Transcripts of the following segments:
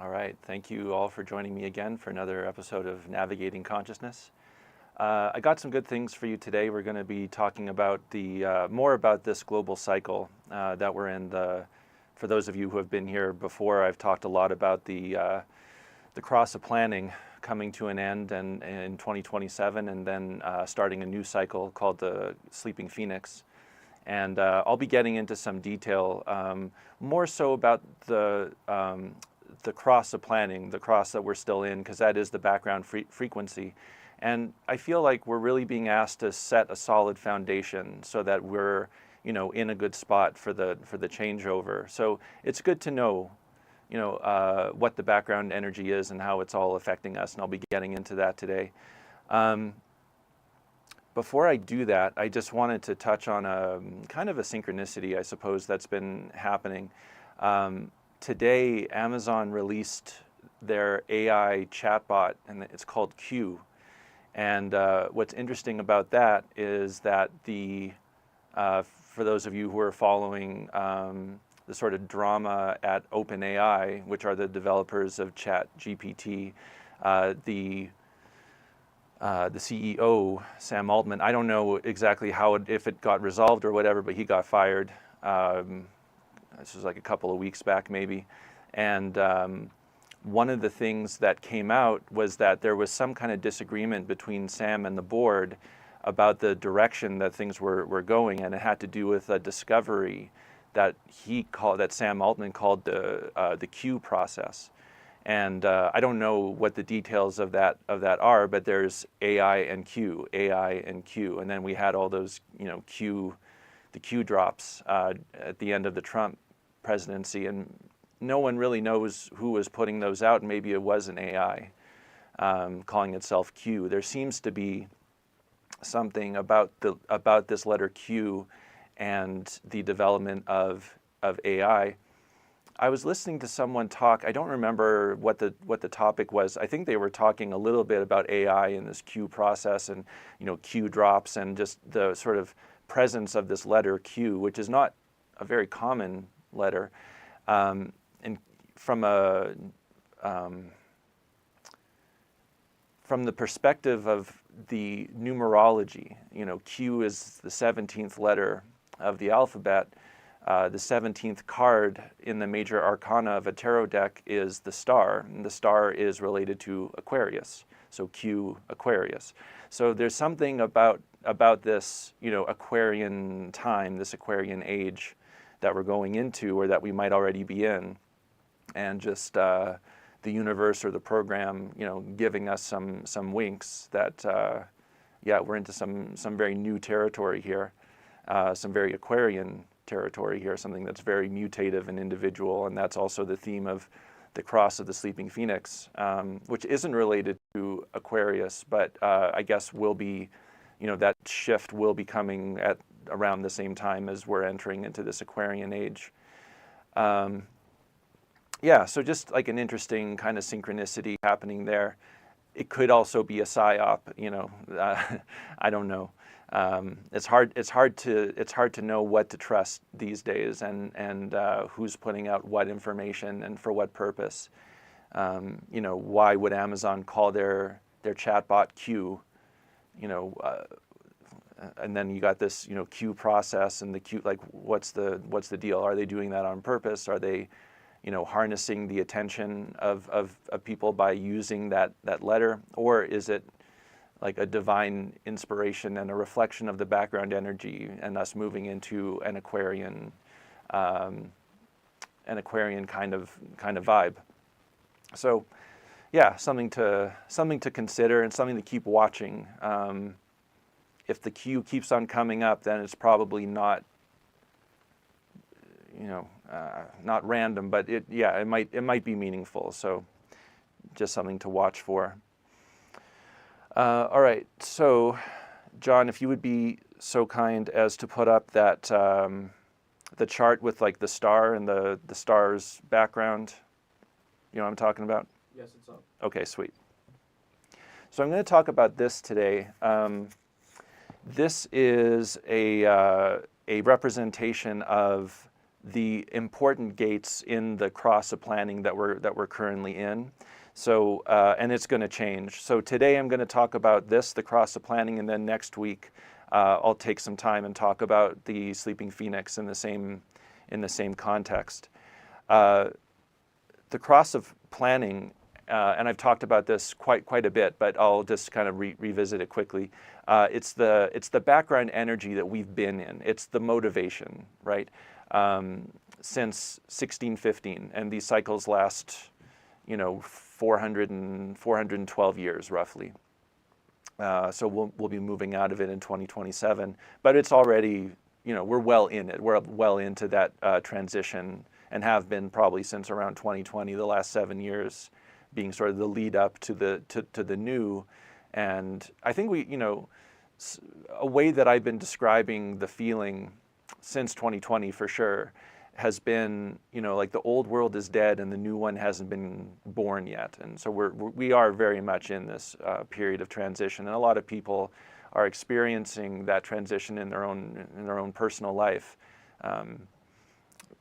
All right, thank you all for joining me again for another episode of Navigating Consciousness. I got some good things for you today. We're going to be talking about more about this global cycle that we're in. For those of you who have been here before, I've talked a lot about the cross of planning coming to an end and in 2027, and then starting a new cycle called the Sleeping Phoenix. And I'll be getting into some detail, more so about the cross of planning, the cross that we're still in, because that is the background frequency. And I feel like we're really being asked to set a solid foundation so that we're, in a good spot for the changeover. So it's good to know, what the background energy is and how it's all affecting us, and I'll be getting into that today. Before I do that, I just wanted to touch on a kind of a synchronicity, I suppose, that's been happening. Today, Amazon released their AI chatbot, and it's called Q. And what's interesting about that is that for those of you who are following the sort of drama at OpenAI, which are the developers of ChatGPT, the CEO, Sam Altman, I don't know exactly if it got resolved or whatever, but he got fired. This was like a couple of weeks back maybe. And one of the things that came out was that there was some kind of disagreement between Sam and the board about the direction that things were going, and it had to do with a discovery that Sam Altman called the Q process. And I don't know what the details of that are, but there's AI and Q, and then we had all those the Q drops at the end of the Trump presidency, and no one really knows who was putting those out. Maybe it was an AI calling itself Q. There seems to be something about this letter Q and the development of AI. I was listening to someone talk. I don't remember what the topic was. I think they were talking a little bit about AI and this Q process, and Q drops, and just the sort of presence of this letter Q, which is not a very common letter. And from the perspective of the numerology, Q is the 17th letter of the alphabet. The 17th card in the major arcana of a tarot deck is the star, and the star is related to Aquarius, so Q Aquarius. So there's something about this, Aquarian time, this Aquarian age that we're going into, or that we might already be in, and just the universe or the program, giving us some winks that, we're into some very new territory here, some very Aquarian territory here, something that's very mutative and individual, and that's also the theme of the cross of the Sleeping Phoenix, which isn't related to Aquarius, but I guess will be, that shift will be coming at around the same time as we're entering into this Aquarian age. So just like an interesting kind of synchronicity happening there. It could also be a psyop, I don't know. It's hard to know what to trust these days, and who's putting out what information and for what purpose. Why would Amazon call their chatbot Q? And then you got this Q process, and the Q, like, what's the deal? Are they doing that on purpose? Are they harnessing the attention of people by using that letter, or is it like a divine inspiration and a reflection of the background energy, and us moving into an Aquarian kind of vibe? So, something to consider and something to keep watching. If the Q keeps on coming up, then it's probably not, not random, but it might be meaningful. So, just something to watch for. All right, so John, if you would be so kind as to put up that the chart with like the star and the star's background. You know what I'm talking about? Yes, it's up. Okay, sweet. So I'm going to talk about this today. This is a representation of the important gates in the cross of planning that we're currently in. So, and it's going to change. So today I'm going to talk about this, the cross of planning, and then next week I'll take some time and talk about the sleeping phoenix in the same context. The cross of planning, and I've talked about this quite a bit, but I'll just kind of revisit it quickly. It's the background energy that we've been in. It's the motivation, right? Since 1615, and these cycles last, 412 years roughly. So we'll be moving out of it in 2027, but it's already, we're well in it. We're well into that transition, and have been probably since around 2020, the last 7 years, being sort of the lead up to the new. And I think a way that I've been describing the feeling since 2020 for sure has been, like the old world is dead and the new one hasn't been born yet. And so we are very much in this period of transition, and a lot of people are experiencing that transition in their own personal life.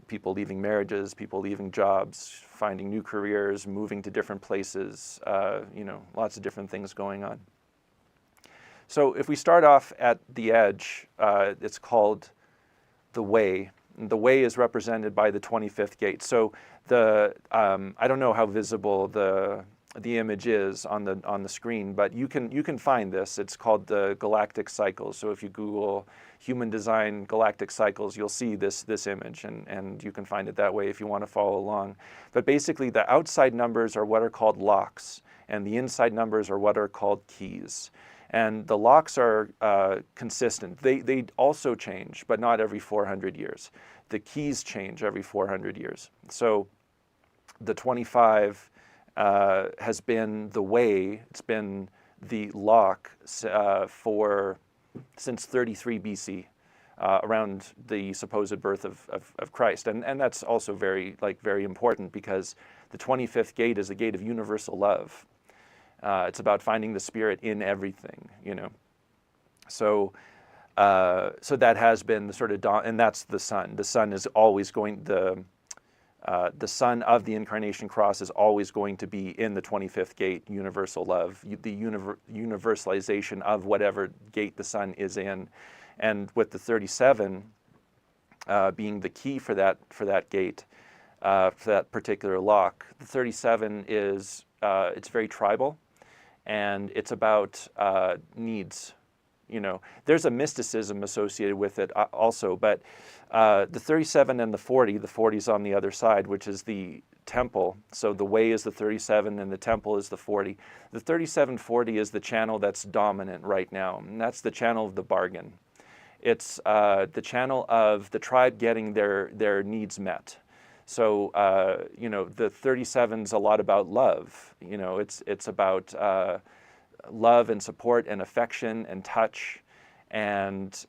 People leaving marriages, people leaving jobs, finding new careers, moving to different places, lots of different things going on. So if we start off at the edge, it's called the way. And the way is represented by the 25th gate. So I don't know how visible the image is on the screen, but you can find this. It's called the galactic cycles. So if you Google human design galactic cycles, you'll see this image, and you can find it that way if you want to follow along. But basically, the outside numbers are what are called locks, and the inside numbers are what are called keys. And the locks are consistent. They also change, but not every 400 years. The keys change every 400 years. So the 25 has been the way, it's been the lock since 33 BC, around the supposed birth of Christ. And that's also very important, because the 25th gate is the gate of universal love. It's about finding the spirit in everything, So that has been the sort of and that's the sun. The sun is always going, the sun of the incarnation cross is always going to be in the 25th gate, universal love, the universalization of whatever gate the sun is in. And with the 37 being the key for that gate, for that particular lock, the 37 is, it's very tribal, and it's about needs. There's a mysticism associated with it also, but the 37 and the 40 is on the other side, which is the temple. So the way is the 37 and the temple is the 40. The 3740 is the channel that's dominant right now, and that's the channel of the bargain. It's the channel of the tribe getting their needs met. So, the 37's a lot about love. It's about love and support and affection and touch, and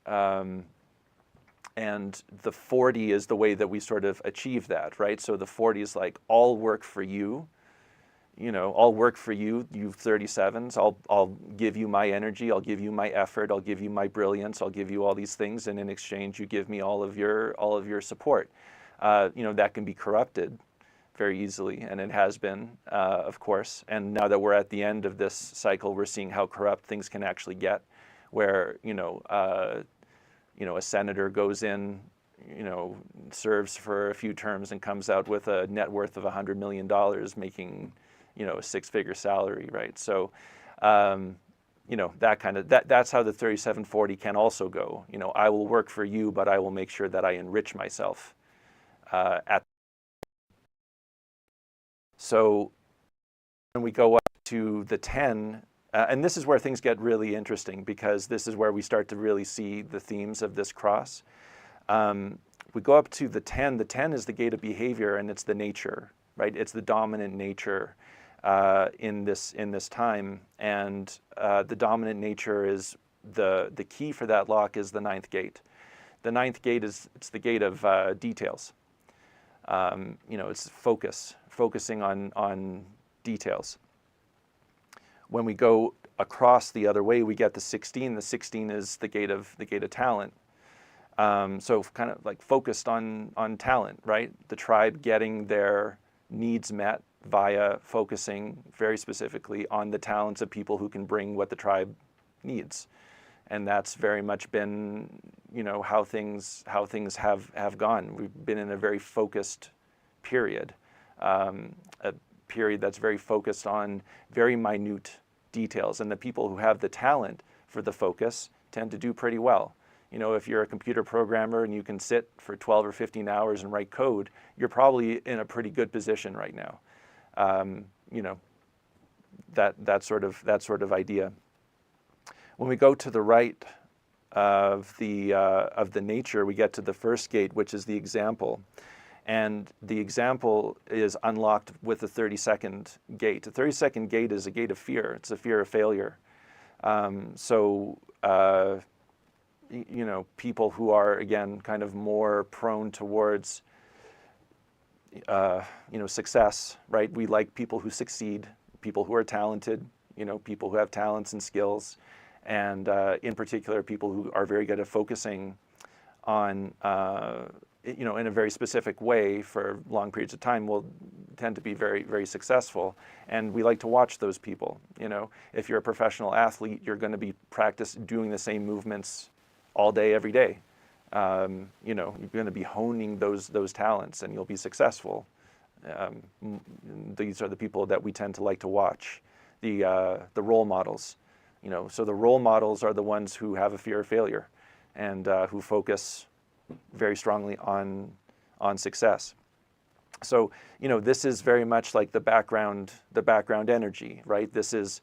the 40 is the way that we sort of achieve that, right? So the 40 is like, I'll work for you, I'll work for you, you 37s. I'll give you my energy, I'll give you my effort, I'll give you my brilliance, I'll give you all these things, and in exchange you give me all of your support. That can be corrupted very easily, and it has been, of course. And now that we're at the end of this cycle, we're seeing how corrupt things can actually get, where a senator goes in, serves for a few terms and comes out with a net worth of $100 million, making a six-figure salary, right? So that's how the 3740 can also go. I will work for you, but I will make sure that I enrich myself. So when we go up to the 10, and this is where things get really interesting, because this is where we start to really see the themes of this cross. We go up to the 10. The 10 is the gate of behavior, and it's the nature, right? It's the dominant nature in this time, and the dominant nature is the key for that lock is the 9th gate. The 9th gate it's the gate of details. It's focusing on details. When we go across the other way, we get the 16. The 16 is the gate of talent. So kind of like focused on talent, right? The tribe getting their needs met via focusing very specifically on the talents of people who can bring what the tribe needs. And that's very much been, how things have gone. We've been in a very focused period, a period that's very focused on very minute details. And the people who have the talent for the focus tend to do pretty well. If you're a computer programmer and you can sit for 12 or 15 hours and write code, you're probably in a pretty good position right now. That sort of idea. When we go to the right of the nature, we get to the first gate, which is the example. And the example is unlocked with the 32nd gate. The 32nd gate is a gate of fear. It's a fear of failure. People who are, again, kind of more prone towards, success, right? We like people who succeed, people who are talented, people who have talents and skills, and in particular, people who are very good at focusing on, in a very specific way for long periods of time will tend to be very, very successful. And we like to watch those people. If you're a professional athlete, you're going to be doing the same movements all day, every day. You're going to be honing those talents, and you'll be successful. These are the people that we tend to like to watch, the role models. So the role models are the ones who have a fear of failure, and who focus very strongly on success. So this is very much like the background energy, right? This is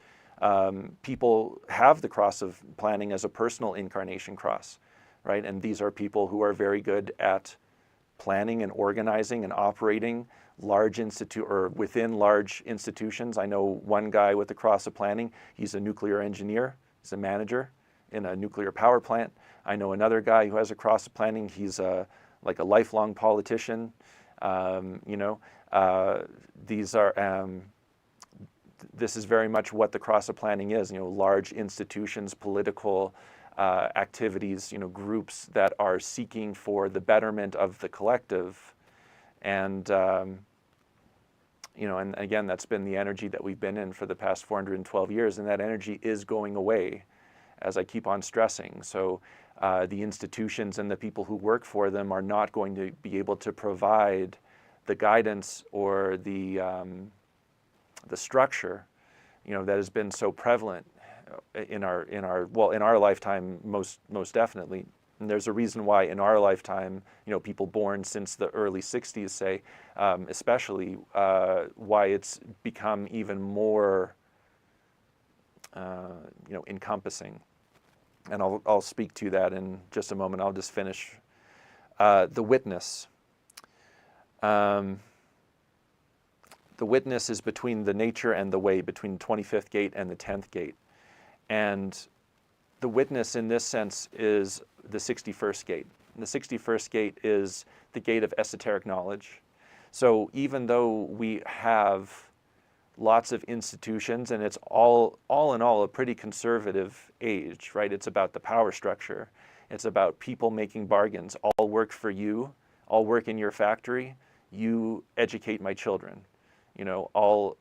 people have the cross of planning as a personal incarnation cross, right? And these are people who are very good at planning and organizing and operating within large institutions. I know one guy with the cross of planning. He's a nuclear engineer. He's a manager in a nuclear power plant. I know another guy who has a cross of planning. He's like a lifelong politician. This is very much what the cross of planning is. Large institutions, political activities, groups that are seeking for the betterment of the collective, and and again, that's been the energy that we've been in for the past 412 years, and that energy is going away, as I keep on stressing. So the institutions and the people who work for them are not going to be able to provide the guidance or the structure, that has been so prevalent in our lifetime, most definitely. And there's a reason why in our lifetime, people born since the early 60s, say, especially, why it's become even more, encompassing. And I'll speak to that in just a moment. I'll just finish the witness. The witness is between the nature and the way, between the 25th gate and the 10th gate. And the witness in this sense is the 61st gate. And the 61st gate is the gate of esoteric knowledge. So even though we have lots of institutions, and it's all in all a pretty conservative age, right? It's about the power structure. It's about people making bargains. I'll work for you. I'll work in your factory. You educate my children. I'll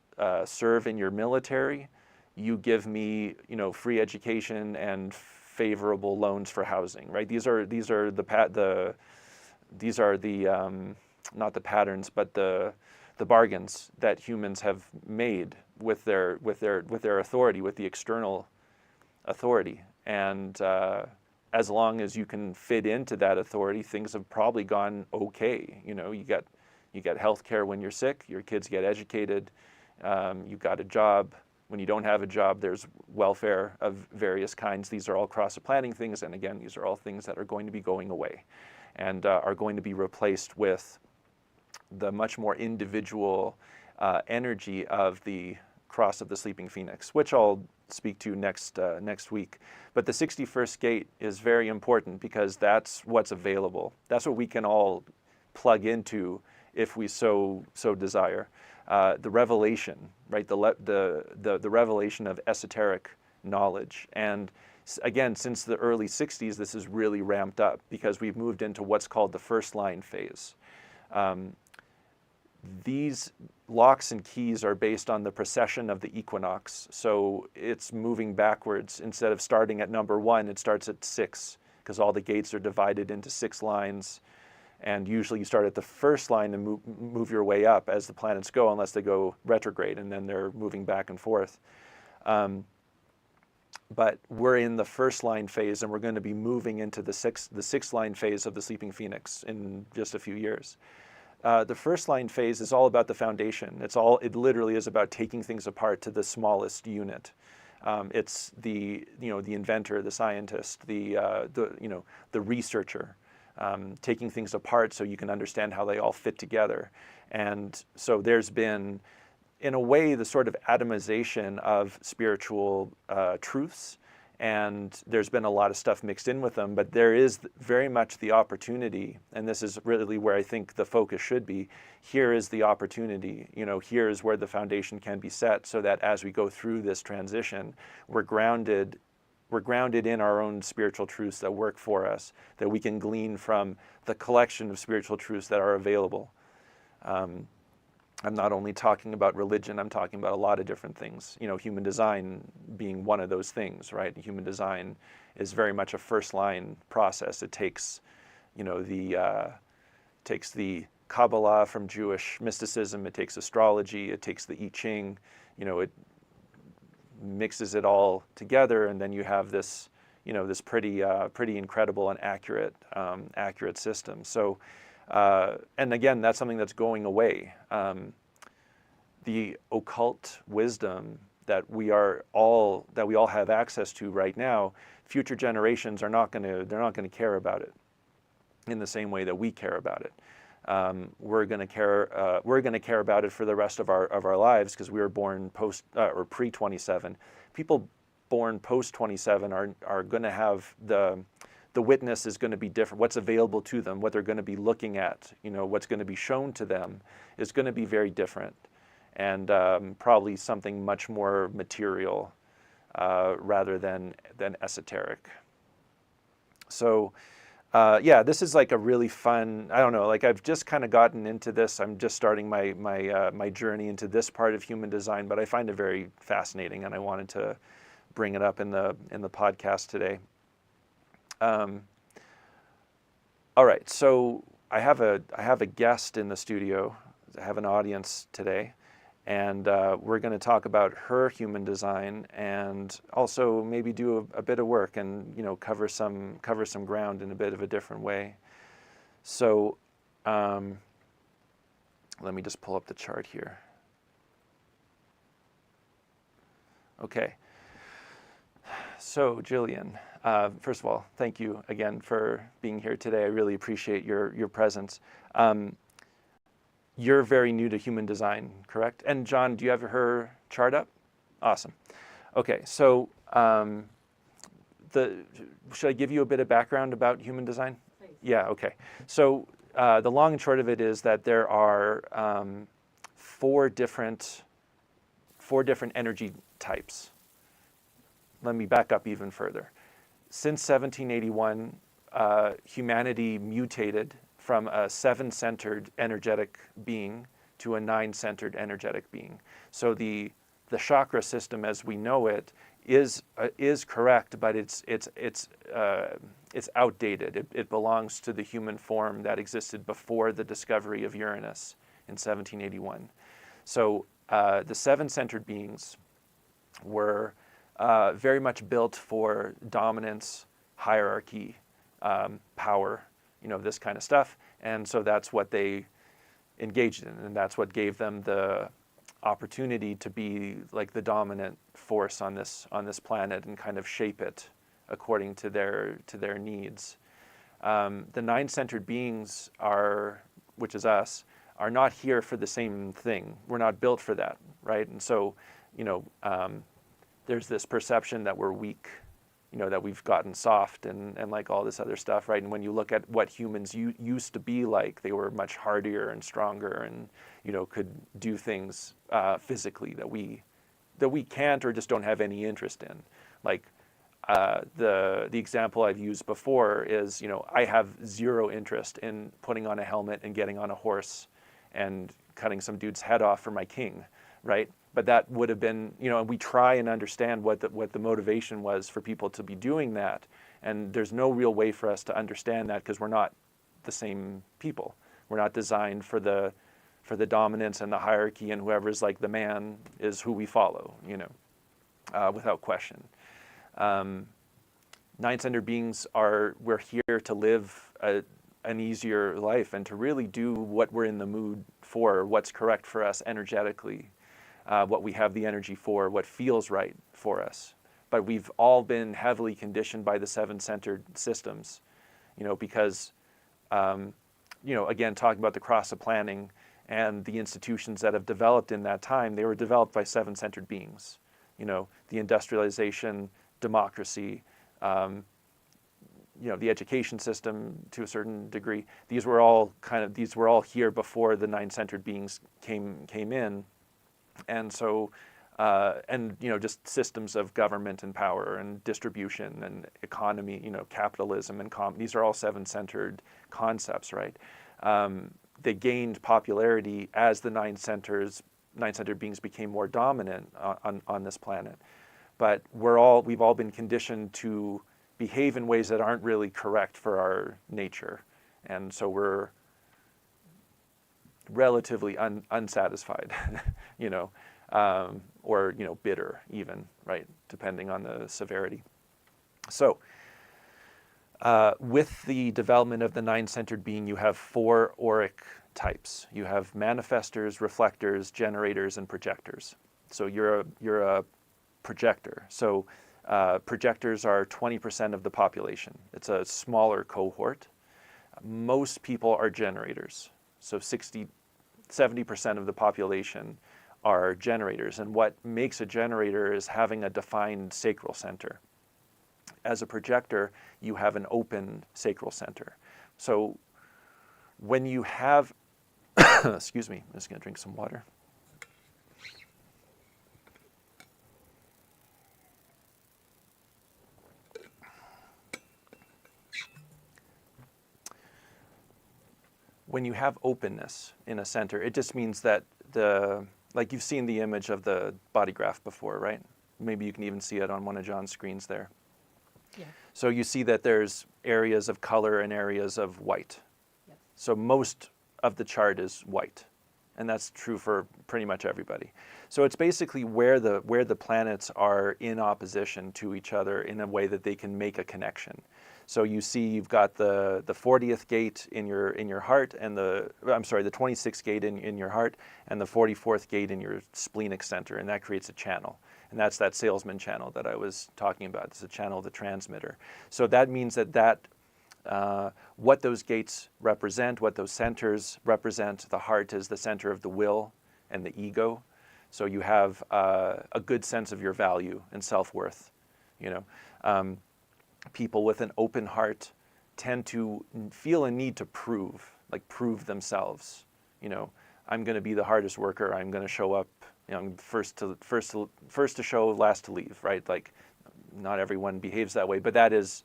serve in your military. You give me, free education and favorable loans for housing, right? These are the not the patterns, but the bargains that humans have made with their authority, with the external authority. And as long as you can fit into that authority, things have probably gone okay. You get health care when you're sick, your kids get educated, you got a job. When you don't have a job, there's welfare of various kinds. These are all cross-planning things, and again, these are all things that are going to be going away and are going to be replaced with the much more individual energy of the cross of the sleeping phoenix, which I'll speak to next week. But the 61st gate is very important because that's what's available. That's what we can all plug into if we so desire. The revelation, right? The revelation of esoteric knowledge. And Again, since the early 60s, this has really ramped up because we've moved into what's called the first line phase. These locks and keys are based on the precession of the equinox. So it's moving backwards. Instead of starting at number 1, it starts at 6, because all the gates are divided into 6 lines. And usually you start at the first line and move your way up as the planets go, unless they go retrograde, and then they're moving back and forth. But we're in the first line phase, and we're going to be moving into the sixth line phase of the sleeping phoenix in just a few years. The first line phase is all about the foundation. It literally is about taking things apart to the smallest unit. It's the inventor, the scientist, the researcher, taking things apart so you can understand how they all fit together. And so there's been, in a way, the sort of atomization of spiritual truths, and there's been a lot of stuff mixed in with them, but there is very much the opportunity, and this is really where I think the focus should be. Here is the opportunity, here is where the foundation can be set, so that as we go through this transition, we're grounded in our own spiritual truths that work for us, that we can glean from the collection of spiritual truths that are available. I'm not only talking about religion, I'm talking about a lot of different things. Human design being one of those things, right? Human design is very much a first line process. It takes, takes the Kabbalah from Jewish mysticism, it takes astrology, it takes the I Ching, it mixes it all together, and then you have this, this pretty incredible and accurate system. So. And again, that's something that's going away. The occult wisdom that we all have access to right now, future generations they're not going to care about it in the same way that we care about it. We're going to care about it for the rest of our lives, because we were born post or pre-27. People born post-27 are going to have the witness is going to be different. What's available to them, what they're going to be looking at, what's going to be shown to them is going to be very different, and probably something much more material rather than esoteric. So yeah, this is like a really fun, I don't know, like I've just kind of gotten into this. I'm just starting my journey into this part of human design, but I find it very fascinating, and I wanted to bring it up in the podcast today. All right, so I have a guest in the studio. I have an audience today, and we're going to talk about her human design, and also maybe do a bit of work and cover some ground in a bit of a different way. So let me just pull up the chart here. Okay. So Jillian, first of all, thank you again for being here today. I really appreciate your presence. You're very new to human design, correct? And John, do you have her chart up? Awesome. Okay, so should I give you a bit of background about human design? Please. Yeah, okay. So the long and short of it is that there are four different energy types. Let me back up even further. Since 1781, humanity mutated from a 7-centered energetic being to a 9-centered energetic being. So the chakra system as we know it is correct, but it's outdated. It belongs to the human form that existed before the discovery of Uranus in 1781. So the 7-centered beings were very much built for dominance, hierarchy, power, this kind of stuff. And so that's what they engaged in, and that's what gave them the opportunity to be like the dominant force on this planet and kind of shape it according to their needs. The 9-centered beings which is us, are not here for the same thing. We're not built for that, right? And so, there's this perception that we're weak, that we've gotten soft and like all this other stuff, right? And when you look at what humans used to be like, they were much hardier and stronger and, could do things physically that we can't or just don't have any interest in. Like, the example I've used before is, I have zero interest in putting on a helmet and getting on a horse and cutting some dude's head off for my king, right? But that would have been, and we try and understand what the motivation was for people to be doing that. And there's no real way for us to understand that because we're not the same people. We're not designed for the dominance and the hierarchy, and whoever's like the man is who we follow, without question. Nine-centered beings we're here to live an easier life and to really do what we're in the mood for, what's correct for us energetically, what we have the energy for, what feels right for us. But we've all been heavily conditioned by the seven-centered systems, because, again, talking about the cross of planning and the institutions that have developed in that time, they were developed by seven-centered beings. The industrialization, democracy, the education system to a certain degree. These were all here before the nine-centered beings came in, and so just systems of government and power and distribution and economy, capitalism and these are all seven-centered concepts, right? They gained popularity as the nine-centered beings became more dominant on this planet. But we've all been conditioned to behave in ways that aren't really correct for our nature. And so we're relatively unsatisfied, or bitter even, right, depending on the severity. So with the development of the nine-centered being, you have 4 auric types. You have manifestors, reflectors, generators, and projectors. So you're a projector. So projectors are 20% of the population. It's a smaller cohort. Most people are generators. So 70% of the population are generators. And what makes a generator is having a defined sacral center. As a projector, you have an open sacral center. So when you have, excuse me, I'm just going to drink some water. When you have openness in a center, it just means that like you've seen the image of the body graph before, right? Maybe you can even see it on one of John's screens there. Yeah. So you see that there's areas of color and areas of white. Yes. So most of the chart is white, and that's true for pretty much everybody. So it's basically where the planets are in opposition to each other in a way that they can make a connection. So you see you've got the 40th gate in your heart and the 26th gate in your heart and the 44th gate in your splenic center, and that creates a channel. And that's that salesman channel that I was talking about. It's a channel of the transmitter. So that means that what those gates represent, what those centers represent, the heart is the center of the will and the ego. So you have a good sense of your value and self-worth. People with an open heart tend to feel a need to prove themselves. I'm going to be the hardest worker. I'm going to show up. I'm first to show, last to leave. Right? Like, not everyone behaves that way, but that is,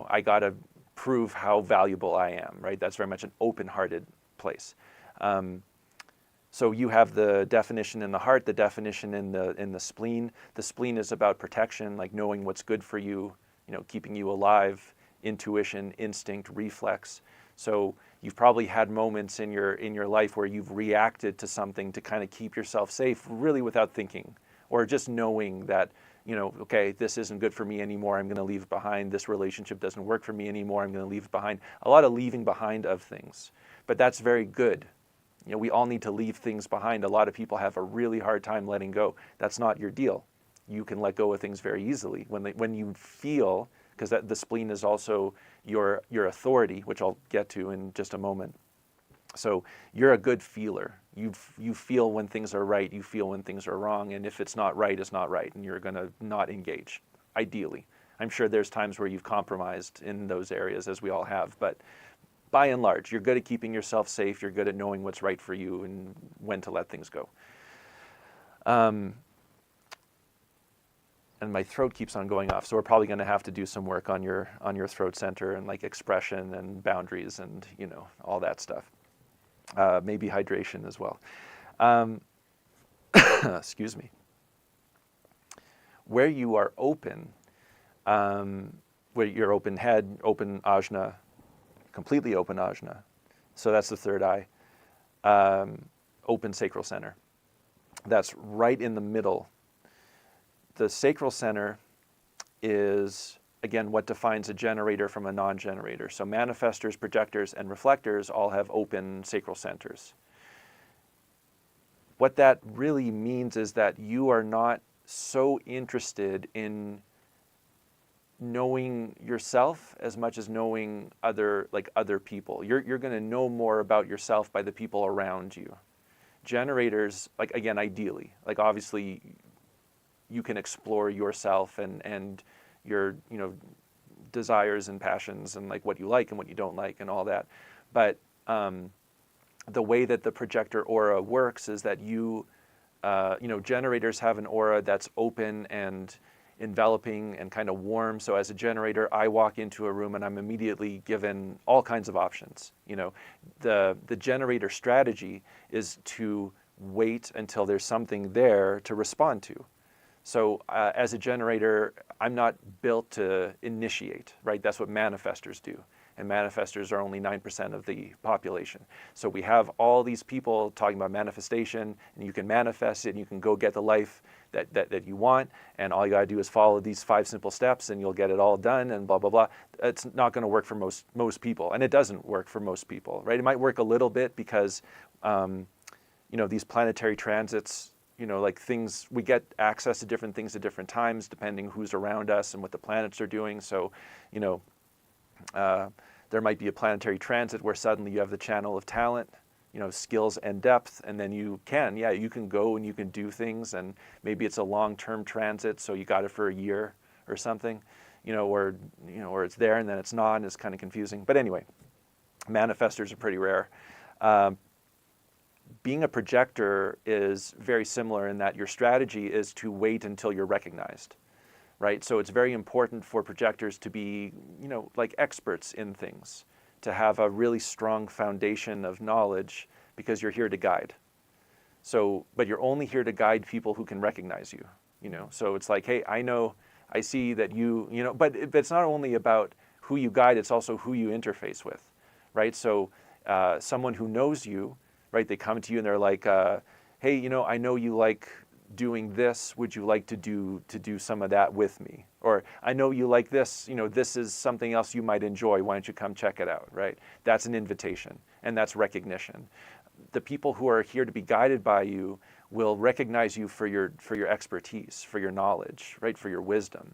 I got to prove how valuable I am. Right? That's very much an open-hearted place. So you have the definition in the heart, the definition in the spleen. The spleen is about protection, like knowing what's good for you. Keeping you alive, intuition, instinct, reflex. So you've probably had moments in your life where you've reacted to something to kind of keep yourself safe, really without thinking, or just knowing that, okay, this isn't good for me anymore, I'm going to leave it behind. This relationship doesn't work for me anymore, I'm going to leave it behind. A lot of leaving behind of things, but that's very good. We all need to leave things behind. A lot of people have a really hard time letting go. That's not your deal. You can let go of things very easily when you feel, because the spleen is also your authority, which I'll get to in just a moment. So you're a good feeler. You feel when things are right, you feel when things are wrong, and if it's not right, it's not right, and you're going to not engage, ideally. I'm sure there's times where you've compromised in those areas, as we all have, but by and large, you're good at keeping yourself safe, you're good at knowing what's right for you and when to let things go. and my throat keeps on going off. So we're probably going to have to do some work on your throat center and like expression and boundaries and, you know, all that stuff. Maybe hydration as well. Excuse me. Where you are open, where you're open head, open ajna, completely open ajna. So that's the third eye. Open sacral center. That's right in the middle. The sacral center is, again, what defines a generator from a non-generator. So manifestors, projectors, and reflectors all have open sacral centers. What that really means is that you are not so interested in knowing yourself as much as knowing other people. You're going to know more about yourself by the people around you. Generators, like, again, ideally, like, obviously you can explore yourself and your, you know, desires and passions and like what you like and what you don't like and all that. But the way that the projector aura works is that you know, generators have an aura that's open and enveloping and kind of warm. So as a generator, I walk into a room and I'm immediately given all kinds of options. You know, the generator strategy is to wait until there's something there to respond to. So as a generator, I'm not built to initiate, right? That's what manifestors do. And manifestors are only 9% of the population. So we have all these people talking about manifestation, and you can manifest it, and you can go get the life that you want, and all you gotta do is follow these 5 simple steps, and you'll get it all done, and blah, blah, blah. It's not gonna work for most people, and it doesn't work for most people, right? It might work a little bit because, you know, these planetary transits, you know, like things, we get access to different things at different times, depending who's around us and what the planets are doing. So, you know, there might be a planetary transit where suddenly you have the channel of talent, you know, skills and depth, and then you can go and you can do things, and maybe it's a long-term transit, so you got it for a year or something, you know, or it's there and then it's not, and it's kind of confusing. But anyway, manifestors are pretty rare. Being a projector is very similar in that your strategy is to wait until you're recognized, right? So it's very important for projectors to be, you know, like experts in things, to have a really strong foundation of knowledge, because you're here to guide. So, but you're only here to guide people who can recognize you, you know? So it's like, hey, I see that you know, but it's not only about who you guide, it's also who you interface with, right? So someone who knows you, right, they come to you and they're like, hey, you know, I know you like doing this, would you like to do some of that with me? Or I know you like this, you know, this is something else you might enjoy, why don't you come check it out, right? That's an invitation, and that's recognition. The people who are here to be guided by you will recognize you for your expertise, for your knowledge, right, for your wisdom.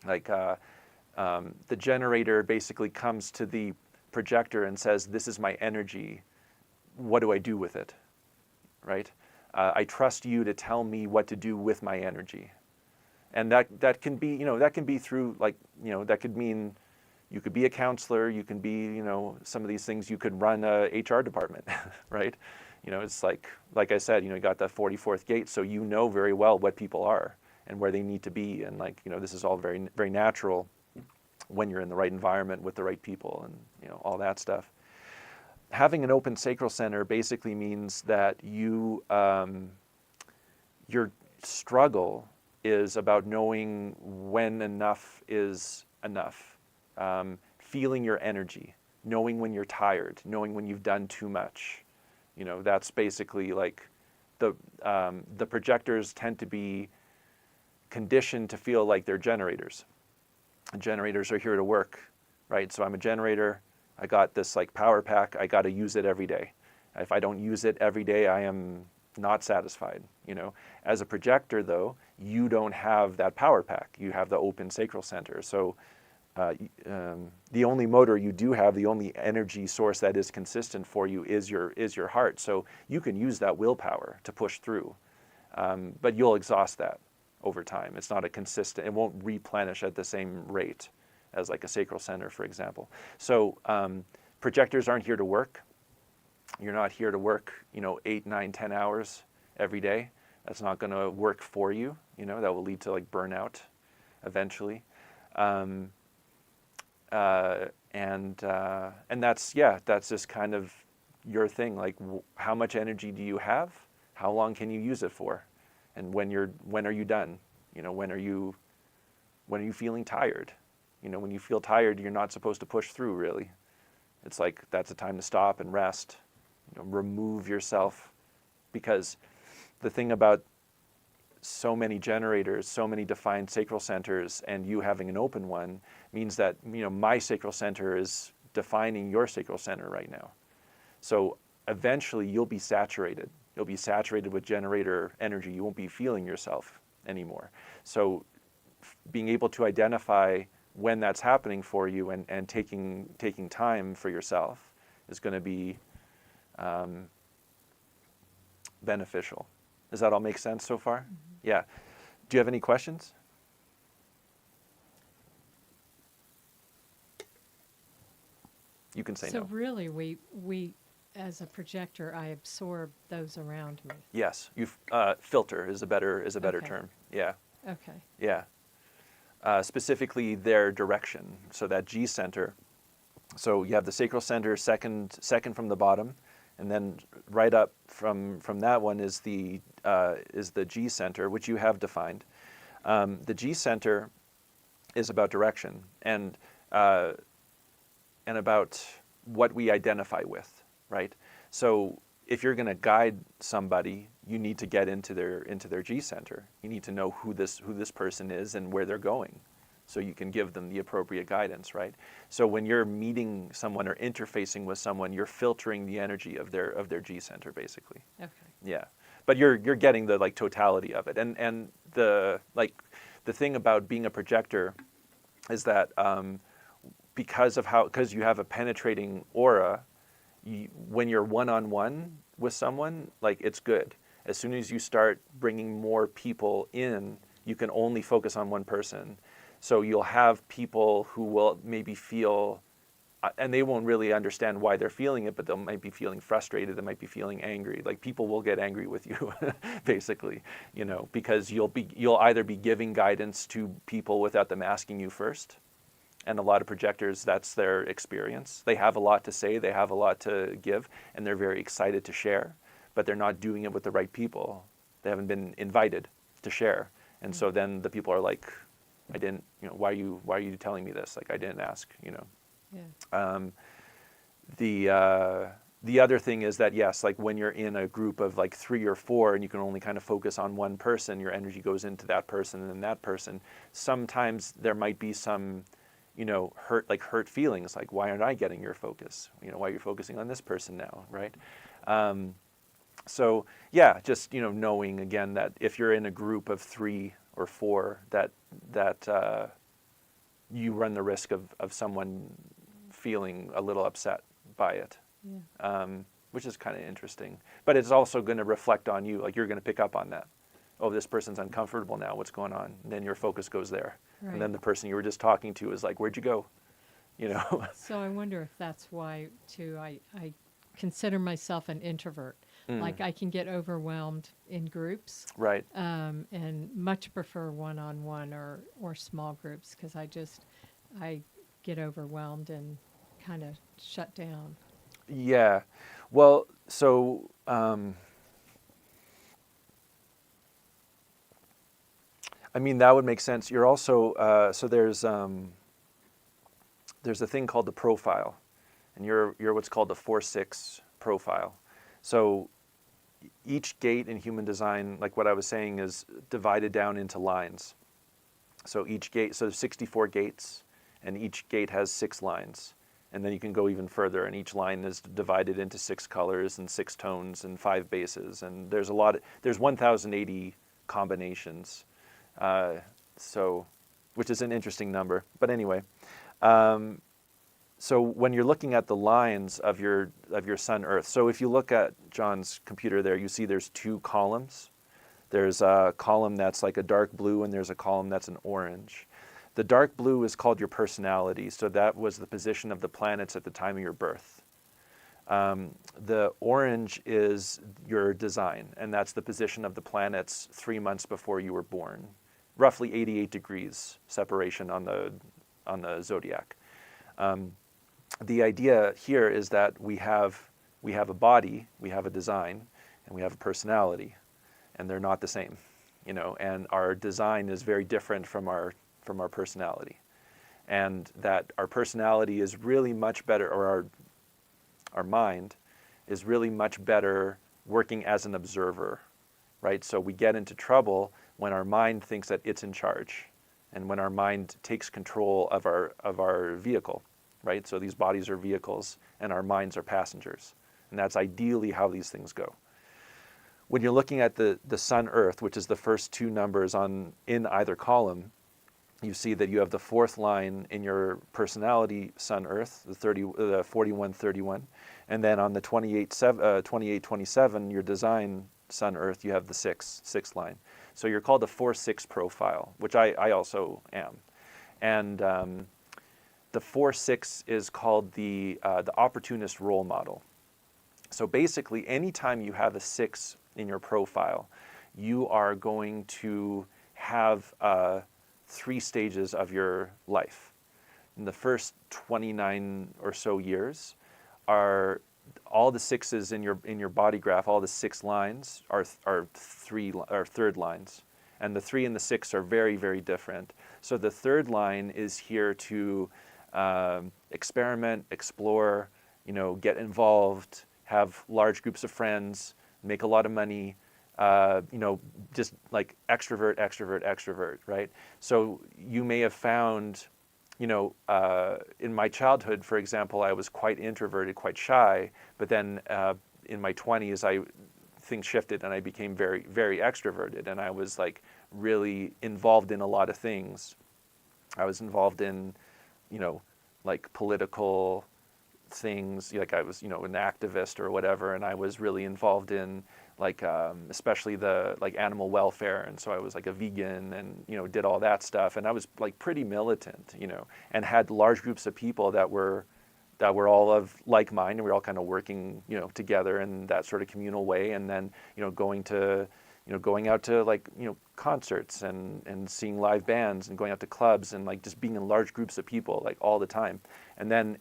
Like the generator basically comes to the projector and says, this is my energy, what do I do with it, right? I trust you to tell me what to do with my energy. And that can be, you know, that can be through, like, you know, that could mean you could be a counselor, you can be, you know, some of these things, you could run a HR department, right? You know, it's like I said, you know, you got that 44th gate, so you know very well what people are and where they need to be. And like, you know, this is all very, very natural when you're in the right environment with the right people and, you know, all that stuff. Having an open sacral center basically means that you, your struggle is about knowing when enough is enough, feeling your energy, knowing when you're tired, knowing when you've done too much. You know, that's basically like the projectors tend to be conditioned to feel like they're generators. Generators are here to work, right? So I'm a generator. I got this like power pack, I got to use it every day. If I don't use it every day, I am not satisfied, you know. As a projector though, you don't have that power pack. You have the open sacral center. So the only motor you do have, the only energy source that is consistent for you is your heart. So you can use that willpower to push through, but you'll exhaust that over time. It's not a consistent, it won't replenish at the same rate as like a sacral center, for example. So projectors aren't here to work. You're not here to work, you know, 8, 9, 10 hours every day, That's not going to work for you. You know, that will lead to like burnout eventually. And that's, yeah, that's just kind of your thing. Like, how much energy do you have? How long can you use it for? And when are you done? You know, when are you feeling tired? You know, when you feel tired, you're not supposed to push through, really. It's like, that's a time to stop and rest. You know, remove yourself, because the thing about so many generators, so many defined sacral centers, and you having an open one means that, you know, my sacral center is defining your sacral center right now. So eventually you'll be saturated. You'll be saturated with generator energy. You won't be feeling yourself anymore. So being able to identify when that's happening for you and taking time for yourself is going to be beneficial. Does that all make sense so far? Mm-hmm. Yeah. Do you have any questions? You can say no. So really, we as a projector, I absorb those around me. Yes. You filter is a better Okay. term. Yeah. Okay. Yeah. Specifically their direction. So that G center. So you have the sacral center second from the bottom, and then right up from that one is the G center, which you have defined. The G center is about direction and about what we identify with, right? So if you're going to guide somebody, you need to get into their G center. You need to know who this person is and where they're going, so you can give them the appropriate guidance, right? So when you're meeting someone or interfacing with someone, you're filtering the energy of their G center, basically. Okay. Yeah, but you're getting the like totality of it, and the thing about being a projector is that because you have a penetrating aura, when you're one-on-one with someone, like, it's good. As soon as you start bringing more people in, you can only focus on one person. So you'll have people who will maybe feel, and they won't really understand why they're feeling it, but they might be feeling frustrated, they might be feeling angry. Like, people will get angry with you, basically, you know, because you'll either be giving guidance to people without them asking you first. And a lot of projectors, that's their experience. They have a lot to say, they have a lot to give, and they're very excited to share, but they're not doing it with the right people. They haven't been invited to share. And so then the people are like, I didn't, you know, why are you telling me this? Like, I didn't ask, you know. Yeah. The other thing is that, yes, like when you're in a group of like 3 or 4 and you can only kind of focus on one person, your energy goes into that person and then that person. Sometimes there might be some, you know, hurt feelings, like, why aren't I getting your focus? You know, why are you focusing on this person now, right? So yeah, just, you know, knowing again that if you're in a group of 3 or 4, that you run the risk of someone feeling a little upset by it, which is kind of interesting. But it's also going to reflect on you, like, you're going to pick up on that. Oh, this person's uncomfortable now, what's going on? And then your focus goes there. Right. And then the person you were just talking to is like, where'd you go? You know? So I wonder if that's why, too, I consider myself an introvert. Like, I can get overwhelmed in groups. Right. And much prefer one-on-one or small groups, because I get overwhelmed and kind of shut down. Yeah. Well, so... I mean, that would make sense. You're also, so there's a thing called the profile, and you're what's called the 4-6 profile. So each gate in human design, like what I was saying, is divided down into lines. So each gate, so there's 64 gates, and each gate has 6 lines. And then you can go even further, and each line is divided into 6 colors and 6 tones and 5 bases. And there's 1,080 combinations. So, which is an interesting number, but anyway, so when you're looking at the lines of your Sun Earth, so if you look at John's computer there, you see there's 2 columns. There's a column that's like a dark blue, and there's a column that's an orange. The dark blue is called your personality, so that was the position of the planets at the time of your birth. The orange is your design, and that's the position of the planets 3 months before you were born. Roughly 88 degrees separation on the zodiac. The idea here is that we have a body, we have a design, and we have a personality, and they're not the same, and our design is very different from our personality, and that our personality is really much better, or our mind is really much better working as an observer, right? So we get into trouble when our mind thinks that it's in charge, and when our mind takes control of our vehicle, right? So these bodies are vehicles, and our minds are passengers, and that's ideally how these things go. When you're looking at the Sun Earth, which is the first two numbers in either column, you see that you have the fourth line in your personality Sun Earth, the 4131, and then on the 2827, your design Sun Earth, you have the sixth line. So you're called a 4-6 profile, which I also am. And the 4-6 is called the opportunist role model. So basically, anytime you have a 6 in your profile, you are going to have 3 stages of your life. In the first 29 or so years, are all the 6s in your body graph, all the 6 lines are third lines, and the 3 and the 6 are very, very different. So the third line is here to experiment, explore, get involved, have large groups of friends, make a lot of money, just like extrovert, right? So you may have found, in my childhood, for example, I was quite introverted, quite shy, but then in my 20s, things shifted and I became very, very extroverted, and I was like really involved in a lot of things. I was involved in, like political things, like I was, an activist or whatever, and I was really involved in like especially the like animal welfare, and so I was like a vegan and did all that stuff, and I was like pretty militant, and had large groups of people that were all of like mind, and we were all kind of working together in that sort of communal way, and then going out to like concerts and seeing live bands and going out to clubs and like just being in large groups of people like all the time. And then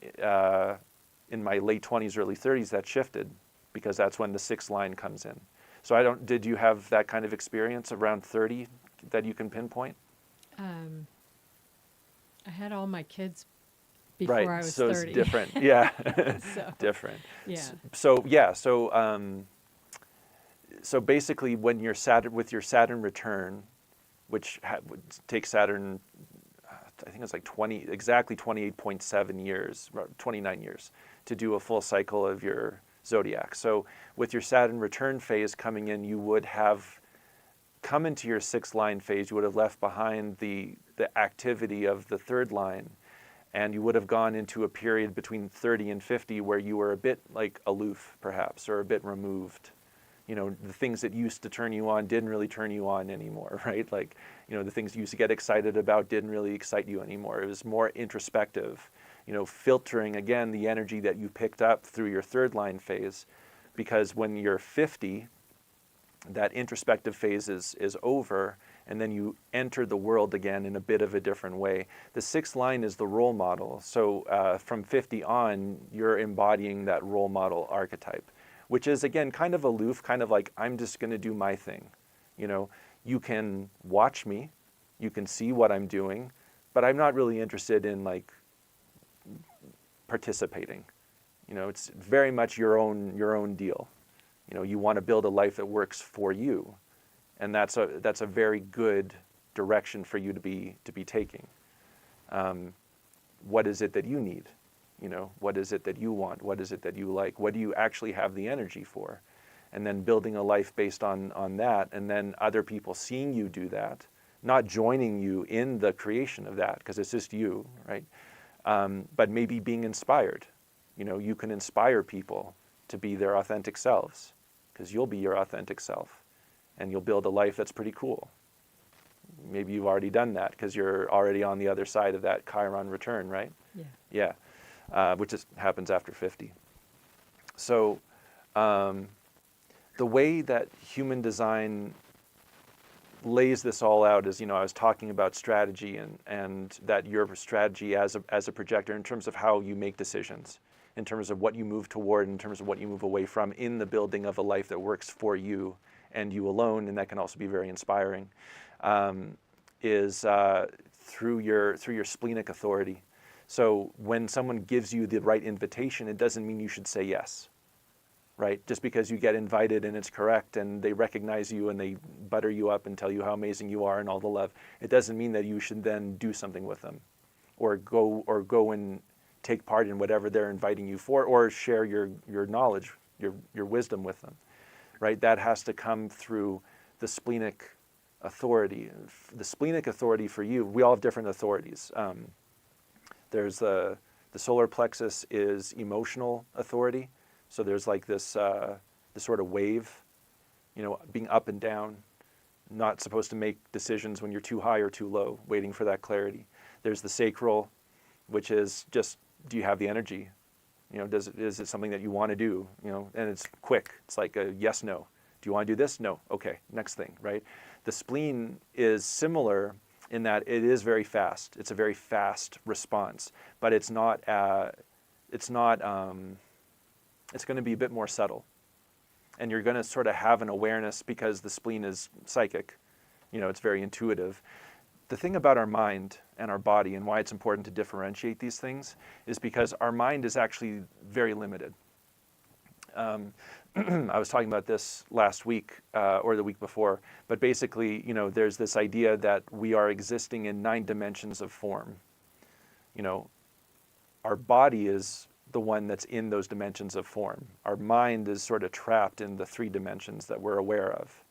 in my late 20s, early 30s, that shifted, because that's when the 6th line comes in. So did you have that kind of experience around 30 that you can pinpoint? I had all my kids before Right. I was So 30. it's different. Yeah. So, Different. yeah. So basically when you're with your Saturn return, which would take Saturn, I think it's like 28.7 years, 29 years to do a full cycle of your zodiac. So with your Saturn return phase coming in, you would have come into your 6th line phase, you would have left behind the activity of the 3rd line, and you would have gone into a period between 30 and 50 where you were a bit like aloof, perhaps, or a bit removed. The things that used to turn you on didn't really turn you on anymore, right? Like, the things you used to get excited about didn't really excite you anymore. It was more introspective, filtering, again, the energy that you picked up through your 3rd line phase. Because when you're 50, that introspective phase is over, and then you enter the world again in a bit of a different way. The 6th line is the role model. So from 50 on, you're embodying that role model archetype, which is, again, kind of aloof, kind of like, I'm just going to do my thing. You can watch me, you can see what I'm doing, but I'm not really interested in like participating. It's very much your own deal. You want to build a life that works for you, and that's a very good direction for you to be taking. What is it that you need? What is it that you want? What is it that you like? What do you actually have the energy for? And then building a life based on that, and then other people seeing you do that, not joining you in the creation of that, because it's just you, right? But maybe being inspired. You can inspire people to be their authentic selves, because you'll be your authentic self, and you'll build a life that's pretty cool. Maybe you've already done that, because you're already on the other side of that Chiron return, right? Yeah. Yeah. Which happens after 50. So the way that human design lays this all out is, I was talking about strategy and that your strategy as a projector in terms of how you make decisions, in terms of what you move toward, in terms of what you move away from in the building of a life that works for you and you alone, and that can also be very inspiring, is through your splenic authority. So when someone gives you the right invitation, it doesn't mean you should say yes. Right? Just because you get invited and it's correct and they recognize you and they butter you up and tell you how amazing you are and all the love, it doesn't mean that you should then do something with them or go and take part in whatever they're inviting you for or share your knowledge, your wisdom with them. Right? That has to come through the splenic authority. The splenic authority for you, we all have different authorities. There's the solar plexus is emotional authority. So there's like this sort of wave, being up and down, not supposed to make decisions when you're too high or too low, waiting for that clarity. There's the sacral, which is just, do you have the energy? Is it something that you want to do? And it's quick. It's like a yes, no. Do you want to do this? No. Okay, next thing, right? The spleen is similar in that it is very fast. It's a very fast response, but it's going to be a bit more subtle. And you're going to sort of have an awareness because the spleen is psychic. It's very intuitive. The thing about our mind and our body and why it's important to differentiate these things is because our mind is actually very limited. I was talking about this last week or the week before, but basically, there's this idea that we are existing in 9 dimensions of form. Our body is the one that's in those dimensions of form. Our mind is sort of trapped in the 3 dimensions that we're aware of.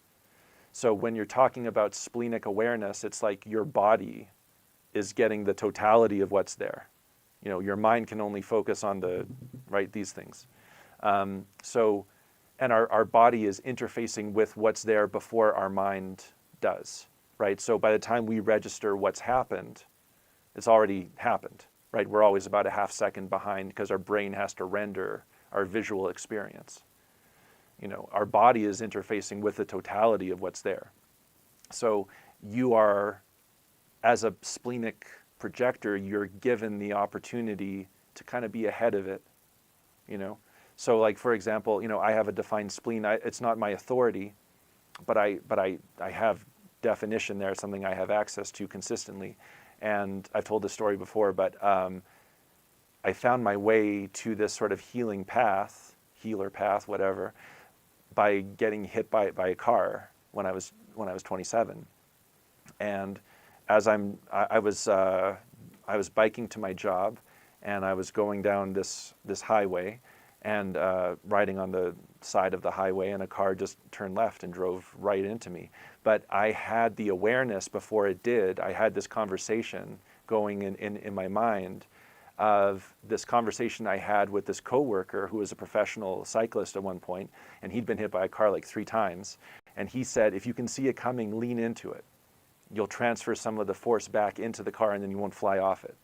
So when you're talking about splenic awareness, it's like your body is getting the totality of what's there. Your mind can only focus on these things. And our body is interfacing with what's there before our mind does, right? So by the time we register what's happened, it's already happened. Right, we're always about a half second behind because our brain has to render our visual experience. Our body is interfacing with the totality of what's there. So you are, as a splenic projector, you're given the opportunity to kind of be ahead of it. So like, for example, I have a defined spleen. It's not my authority, but I have definition there. It's something I have access to consistently. And I've told this story before, but I found my way to this sort of healer path, whatever, by getting hit by a car when I was 27. And as I was biking to my job, and I was going down this highway, and riding on the side of the highway, and a car just turned left and drove right into me. But I had the awareness before it did. I had this conversation going in my mind of this conversation I had with this coworker who was a professional cyclist at one point, and he'd been hit by a car like 3 times. And he said, if you can see it coming, lean into it. You'll transfer some of the force back into the car and then you won't fly off it,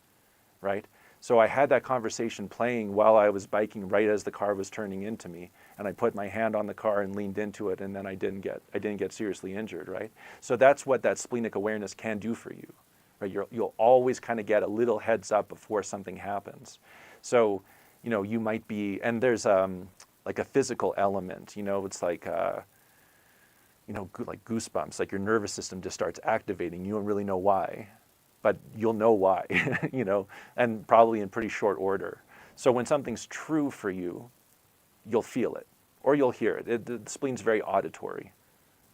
right? So I had that conversation playing while I was biking right as the car was turning into me, and I put my hand on the car and leaned into it, and then I didn't get seriously injured, right? So that's what that splenic awareness can do for you, right? You'll always kind of get a little heads up before something happens. So, you might be, and there's like a physical element, it's like, like goosebumps, like your nervous system just starts activating. You don't really know why, but you'll know why, and probably in pretty short order. So when something's true for you, you'll feel it, or you'll hear it. The spleen's very auditory.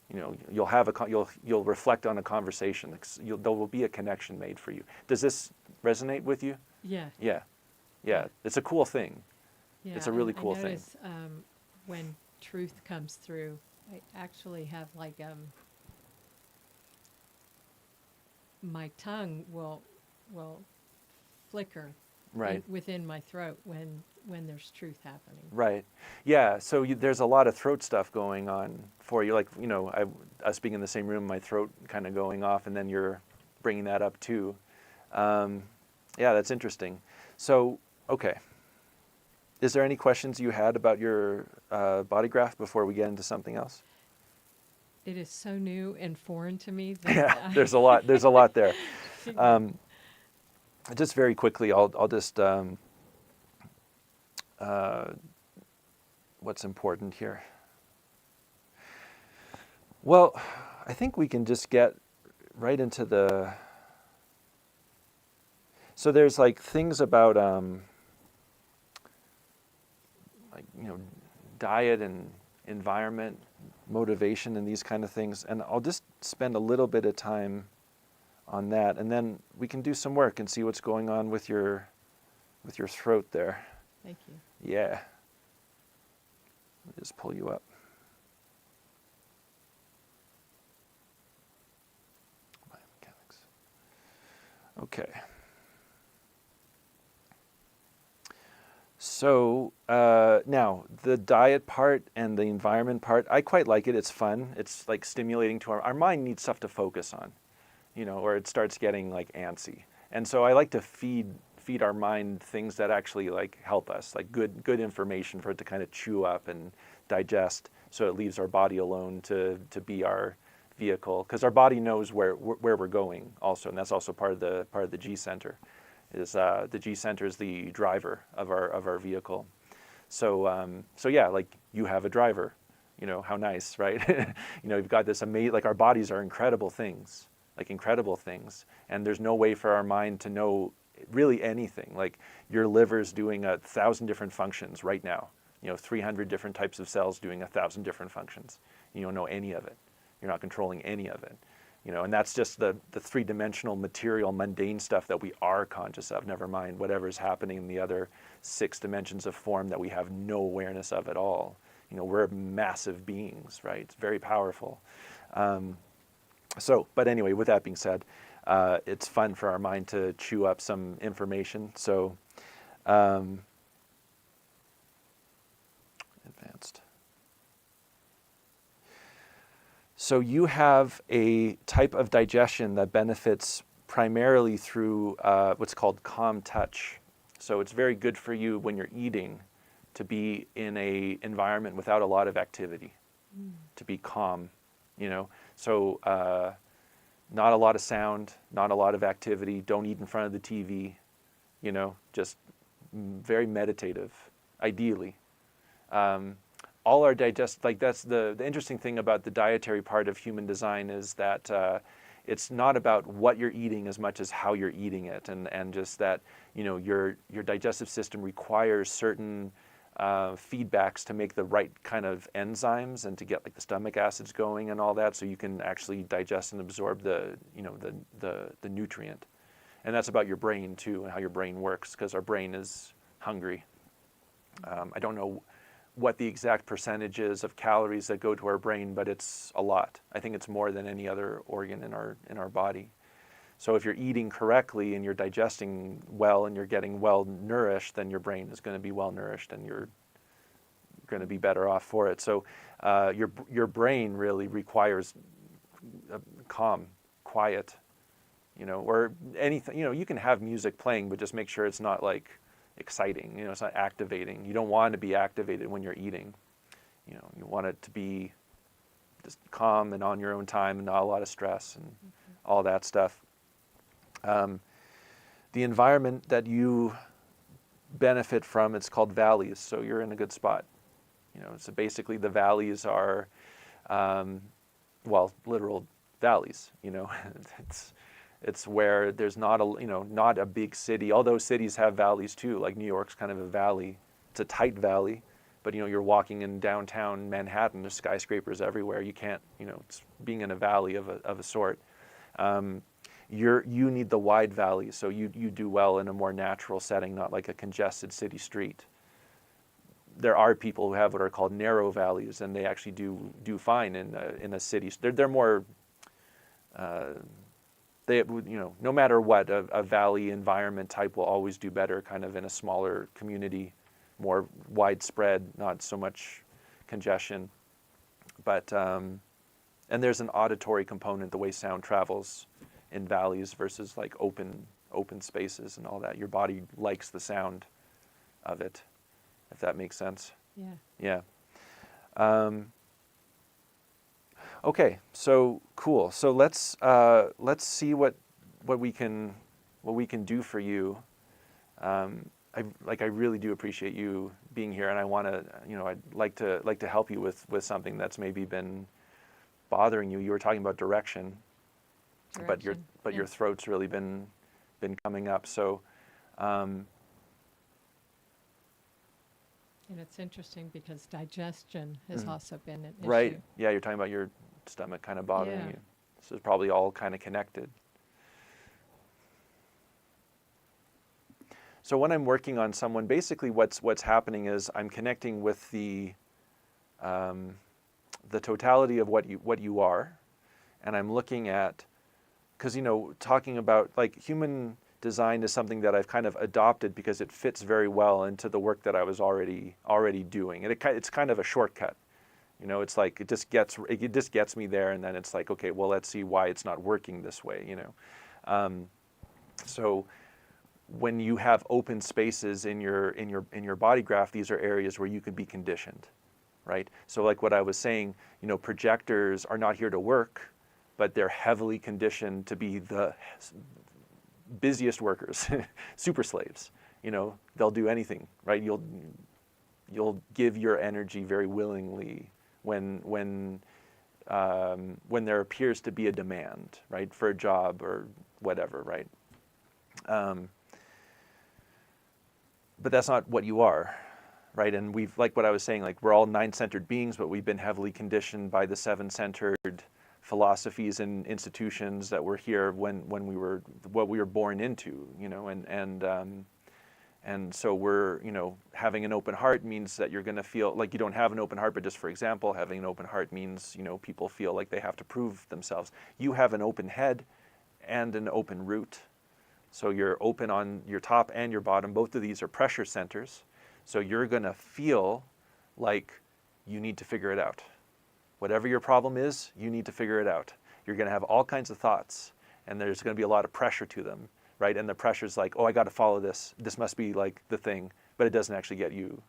You'll reflect on a conversation. There will be a connection made for you. Does this resonate with you? Yeah. Yeah. It's a cool thing. Yeah, It's a really cool I thing. notice, when truth comes through, I actually have like my tongue will flicker Right. within my throat when there's truth happening. Right. Yeah. So there's a lot of throat stuff going on for you. Like, us being in the same room, my throat kind of going off, and then you're bringing that up too. Yeah, that's interesting. So, okay. Is there any questions you had about your body graph before we get into something else? It is so new and foreign to me that Yeah, there's a lot. There's a lot there. Just very quickly, I'll just what's important here. Well, I think we can just get right into the. So there's like things about like diet and environment, motivation, and these kind of things, and I'll just spend a little bit of time on that, and then we can do some work and see what's going on with your throat there. Thank you. Yeah. Let me just pull you up. Biomechanics. Okay. So now the diet part and the environment part, I quite like it. It's fun. It's like stimulating to our mind needs stuff to focus on, or it starts getting like antsy. And so I like to feed our mind things that actually like help us, like good information for it to kind of chew up and digest, so it leaves our body alone to be our vehicle, because our body knows where we're going also, and that's also part of the G center. Is the G center is the driver of our vehicle. So yeah, like you have a driver, how nice, right? You've got this amazing, like our bodies are incredible things, and there's no way for our mind to know really anything. Like your liver's doing 1,000 different functions right now, 300 different types of cells doing 1,000 different functions. You don't know any of it. You're not controlling any of it. And that's just the three-dimensional material mundane stuff that we are conscious of, never mind whatever's happening in the other 6 dimensions of form that we have no awareness of at all. We're massive beings, right? It's very powerful. But anyway, with that being said, it's fun for our mind to chew up some information. So advanced. So you have a type of digestion that benefits primarily through what's called calm touch. So it's very good for you when you're eating to be in a environment without a lot of activity, to be calm, So not a lot of sound, not a lot of activity. Don't eat in front of the TV, just very meditative, ideally. All our that's the interesting thing about the dietary part of human design is that it's not about what you're eating as much as how you're eating it, and just that your digestive system requires certain feedbacks to make the right kind of enzymes and to get like the stomach acids going and all that, so you can actually digest and absorb the nutrient. And that's about your brain too, and how your brain works, because our brain is hungry. I don't know what the exact percentage is of calories that go to our brain, but it's a lot. I think it's more than any other organ in our body. So if you're eating correctly and you're digesting well and you're getting well nourished, then your brain is going to be well nourished and you're going to be better off for it. So your brain really requires calm, quiet, or anything. You can have music playing, but just make sure it's not like exciting. It's not activating. You don't want to be activated when you're eating. You want it to be just calm and on your own time and not a lot of stress and all that stuff. The environment that you benefit from, it's called valleys, so you're in a good spot. So basically the valleys are, literal valleys. It's where there's not a big city, although cities have valleys too, like New York's kind of a valley. It's a tight valley, but you're walking in downtown Manhattan, there's skyscrapers everywhere. You can't, it's being in a valley of a sort. You need the wide valley, so you do well in a more natural setting, not like a congested city street. There are people who have what are called narrow valleys, and they actually do fine in a city. They're more. No matter what, a valley environment type will always do better kind of in a smaller community, more widespread, not so much congestion. But, and there's an auditory component, the way sound travels in valleys versus like open spaces and all that. Your body likes the sound of it. if that makes sense. Yeah. Yeah. Okay, so cool. So let's see what we can do for you. I really do appreciate you being here, and I want to, I'd like to help you with something that's maybe been bothering you. You were talking about direction, but your Yeah. throat's really been coming up. So. And it's interesting because digestion has also been an Right. issue. Yeah, you're talking about your stomach kind of bothering Yeah. you. So it's probably all kind of connected. So when I'm working on someone, basically what's happening is I'm connecting with the totality of what you are, and I'm looking at, because talking about like human design is something that I've kind of adopted because it fits very well into the work that I was already doing, and it's kind of a shortcut. It's like it just gets me there, and then it's like, okay, well, let's see why it's not working this way. So when you have open spaces in your body graph, these are areas where you could be conditioned, right? So like what I was saying, projectors are not here to work, but they're heavily conditioned to be the busiest workers, super slaves. They'll do anything, right? You'll give your energy very willingly when there appears to be a demand, right, for a job or whatever, right? But that's not what you are, right? And we've, like what I was saying, like we're all 9-centered beings, but we've been heavily conditioned by the 7-centered philosophies and institutions that were here when we were what we were born into, and so we're, having an open heart means that you're going to feel like you don't have an open heart, but just for example, having an open heart means, people feel like they have to prove themselves. You have an open head and an open root. So you're open on your top and your bottom. Both of these are pressure centers. So you're going to feel like you need to figure it out. Whatever your problem is, you need to figure it out. You're going to have all kinds of thoughts, and there's going to be a lot of pressure to them, right? And the pressure's like, oh, I got to follow this. This must be like the thing, but it doesn't actually get you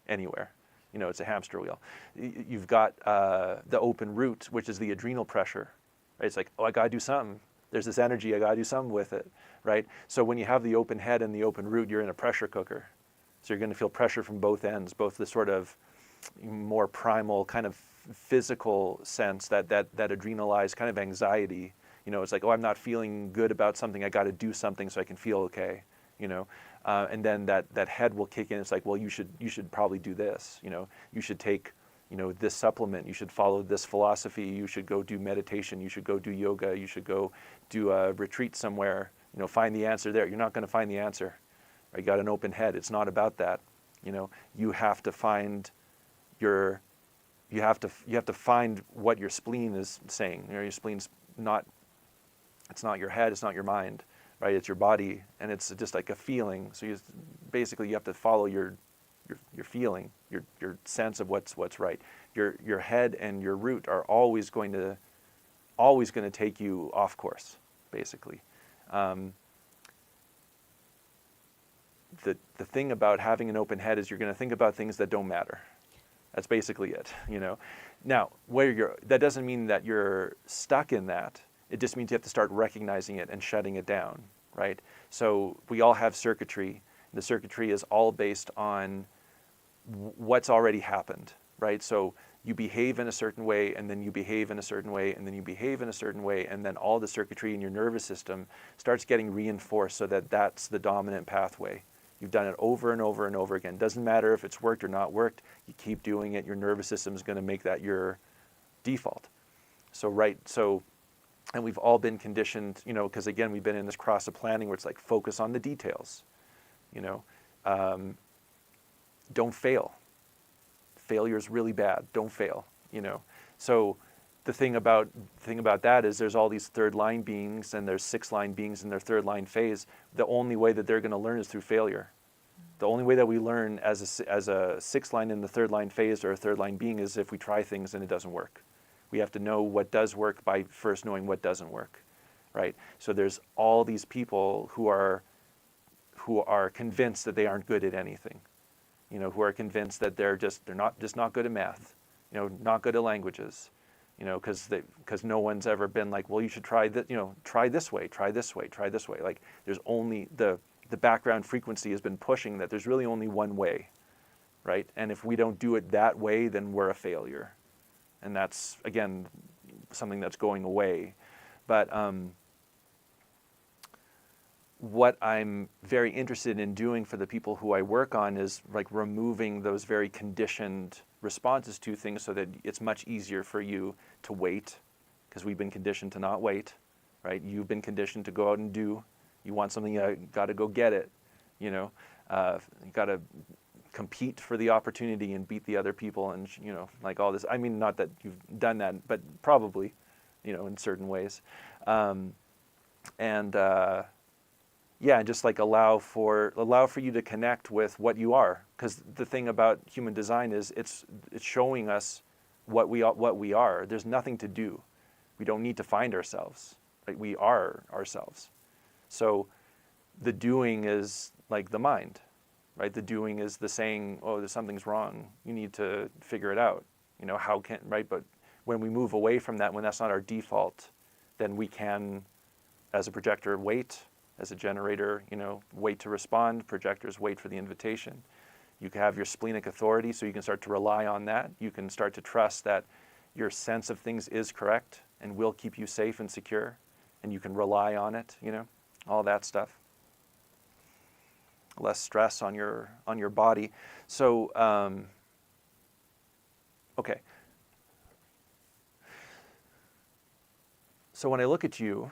anywhere. It's a hamster wheel. You've got the open root, which is the adrenal pressure, right? It's like, oh, I got to do something. There's this energy, I got to do something with it, right? So when you have the open head and the open root, you're in a pressure cooker. So you're going to feel pressure from both ends, both the sort of more primal kind of physical sense, that adrenalized kind of anxiety. It's like, oh, I'm not feeling good about something, I got to do something so I can feel okay. And then that head will kick in. It's like, well, you should probably do this. You should take this supplement, you should follow this philosophy, you should go do meditation, you should go do yoga, you should go do a retreat somewhere, find the answer there. You're not going to find the answer. Right? You got an open head. It's not about that. You have to find you have to find what your spleen is saying. Your spleen's it's not your head, it's not your mind, right? It's your body, and it's just like a feeling. So you have to follow your feeling, your sense of what's right. Your head and your root are always going to take you off course, basically. The thing about having an open head is you're going to think about things that don't matter. That's basically it. Now, that doesn't mean that you're stuck in that. It just means you have to start recognizing it and shutting it down, right? So we all have circuitry. The circuitry is all based on what's already happened, right? So you behave in a certain way, and then you behave in a certain way, and then you behave in a certain way, and then all the circuitry in your nervous system starts getting reinforced so that that's the dominant pathway. You've done it over and over and over again. Doesn't matter if it's worked or not worked, you keep doing it, your nervous system is going to make that your default. And we've all been conditioned, because again, we've been in this cross of planning where it's like, focus on the details, don't fail. Failure is really bad. Don't fail. So the thing about that is there's all these third line beings, and there's 6-line beings in their third line phase. The only way that they're going to learn is through failure. The only way that we learn as a 6-line in the third line phase or a third line being is if we try things and it doesn't work. We have to know what does work by first knowing what doesn't work, right? So there's all these people who are convinced that they aren't good at anything. who are convinced that they're not good at math, not good at languages, because no one's ever been like, well, you should try that, try this way, try this way, try this way. Like there's only the background frequency has been pushing that there's really only one way, right? And if we don't do it that way, then we're a failure. And that's, again, something that's going away. But what I'm very interested in doing for the people who I work on is like removing those very conditioned responses to things so that it's much easier for you to wait, because we've been conditioned to not wait, right? You've been conditioned to go out and do. You want something, you got to go get it, you got to compete for the opportunity and beat the other people and, like all this. I mean, not that you've done that, but probably, in certain ways. Yeah, just like allow for you to connect with what you are, because the thing about human design is it's showing us what we are. There's nothing to do. We don't need to find ourselves. Like we are ourselves. So the doing is like the mind, right? The doing is the saying, oh, there's something's wrong. You need to figure it out. Right? But when we move away from that, when that's not our default, then we can, as a projector, wait. As a generator, wait to respond. Projectors wait for the invitation. You can have your splenic authority, so you can start to rely on that. You can start to trust that your sense of things is correct and will keep you safe and secure, and you can rely on it, all that stuff. Less stress on your body. So, okay. So when I look at you,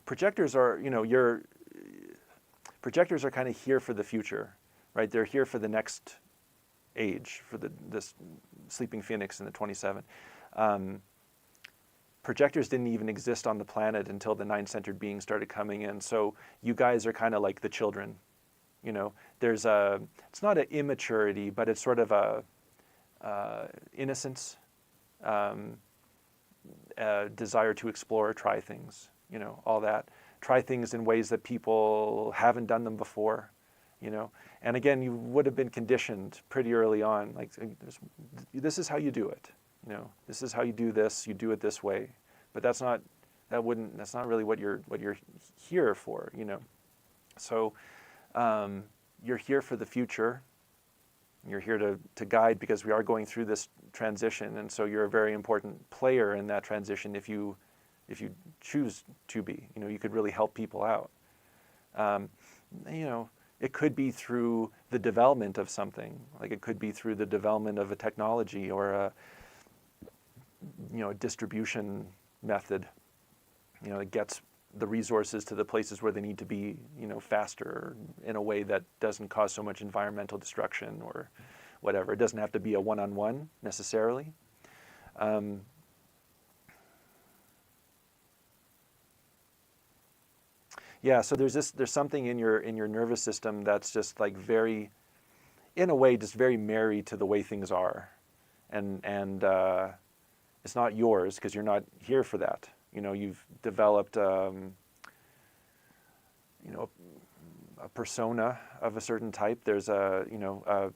projectors are, projectors are kind of here for the future, right? They're here for the next age, for this sleeping phoenix in the 27. Projectors didn't even exist on the planet until the nine-centered beings started coming in. So you guys are kind of like the children, There's it's not an immaturity, but it's sort of a innocence. Desire to explore, try things, all that. Try things in ways that people haven't done them before, And again, you would have been conditioned pretty early on, like this is how you do it, This is how you do this. You do it this way, but that's not really what you're here for, So you're here for the future. You're here to guide, because we are going through this transition, and so you're a very important player in that transition if you choose to be. You could really help people out. It could be through the development of something, like it could be through the development of a technology or a distribution method, that gets the resources to the places where they need to be, faster in a way that doesn't cause so much environmental destruction or whatever. It doesn't have to be a one-on-one necessarily. Yeah, so there's something in your nervous system that's just like very, in a way, just very married to the way things are, and it's not yours because you're not here for that. You've developed, a persona of a certain type. There's the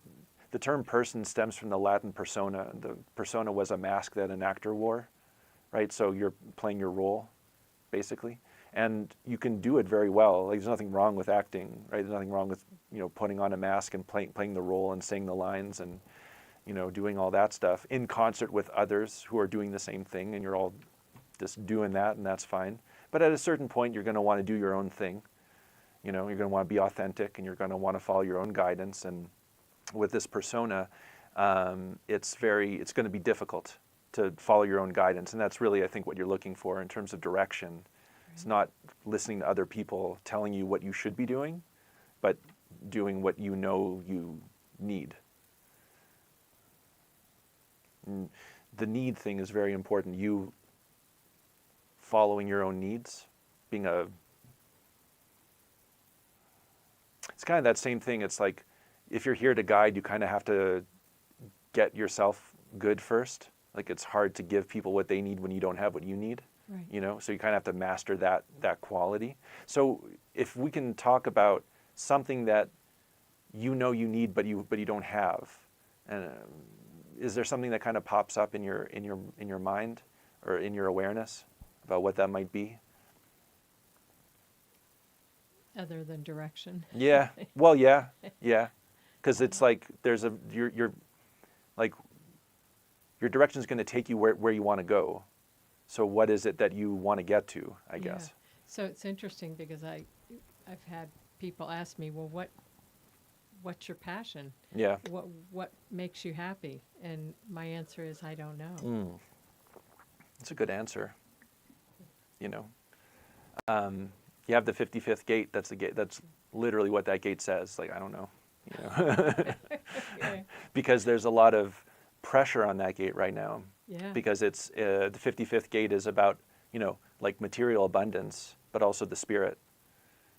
term person stems from the Latin persona. The persona was a mask that an actor wore, right? So you're playing your role, basically. And you can do it very well. Like, there's nothing wrong with acting, right? There's nothing wrong with, putting on a mask and playing the role and saying the lines and, doing all that stuff in concert with others who are doing the same thing, and you're all just doing that, and that's fine. But at a certain point, you're going to want to do your own thing. You're going to want to be authentic, and you're going to want to follow your own guidance. And with this persona, it's going to be difficult to follow your own guidance. And that's really, I think, what you're looking for in terms of direction. It's not listening to other people telling you what you should be doing, but doing what you need. And the need thing is very important. You following your own needs, it's kind of that same thing. It's like, if you're here to guide, you kind of have to get yourself good first. Like, it's hard to give people what they need when you don't have what you need. Right. you know, so you kind of have to master that quality. So if we can talk about something that you know you need but you don't have, and is there something that kind of pops up in your mind or in your awareness about what that might be? Other than direction. Yeah. Well, yeah. Because it's like there's you're like your direction is going to take you where you want to go. So what is it that you want to get to, I guess? So it's interesting because I've had people ask me, well, what's your passion? Yeah. What makes you happy? And my answer is, I don't know. That's a good answer. You know, you have the 55th gate. That's the gate. That's literally what that gate says. Like, I don't know. You know, Okay. because there's a lot of pressure on that gate right now. Yeah. Because it's the 55th gate is about, you know, like material abundance, but also the spirit.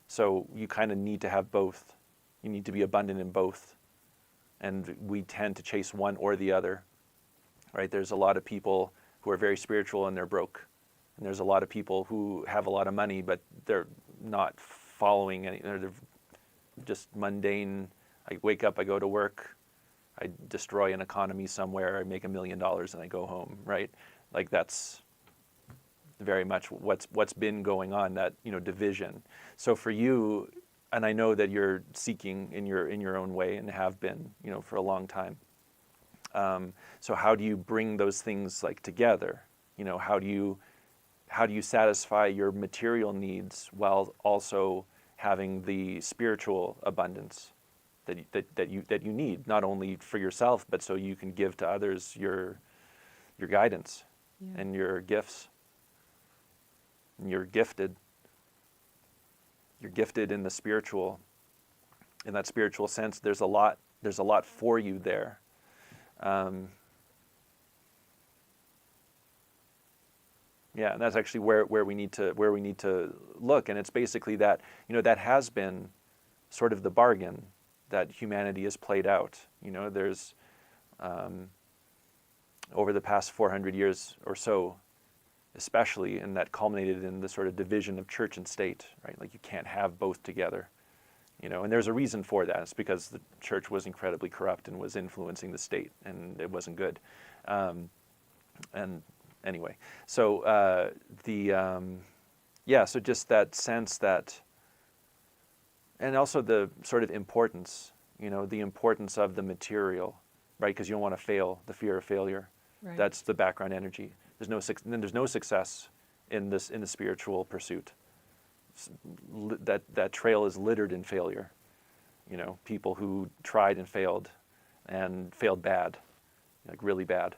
So you kind of need to have both. You need to be abundant in both. And we tend to chase one or the other, right? There's a lot of people who are very spiritual and they're broke. And there's a lot of people who have a lot of money, but they're not following any, they're just mundane. I wake up, I go to work, I destroy an economy somewhere, I make $1 million and I go home, right? Like that's very much what's been going on, that, you know, division. So for you, and I know that you're seeking in your own way and have been, you know, for a long time. So how do you bring those things like together? You know, how do you satisfy your material needs while also having the spiritual abundance that you need, not only for yourself, but so you can give to others your guidance and your gifts. And you're gifted. You're gifted in the spiritual. In that spiritual sense, there's a lot for you there. Yeah, and that's actually where we need to look, and it's basically that, you know, that has been sort of the bargain that humanity has played out. You know, there's over the past 400 years or so, especially, and that culminated in the sort of division of church and state, right? Like you can't have both together, you know, and there's a reason for that. It's because the church was incredibly corrupt and was influencing the state, and it wasn't good. And anyway, so so just that sense that, and also the sort of importance, you know, the importance of the material, right? Because you don't want to fail, the fear of failure. Right. That's the background energy. There's no success in the spiritual pursuit. That trail is littered in failure. You know, people who tried and failed bad, like really bad.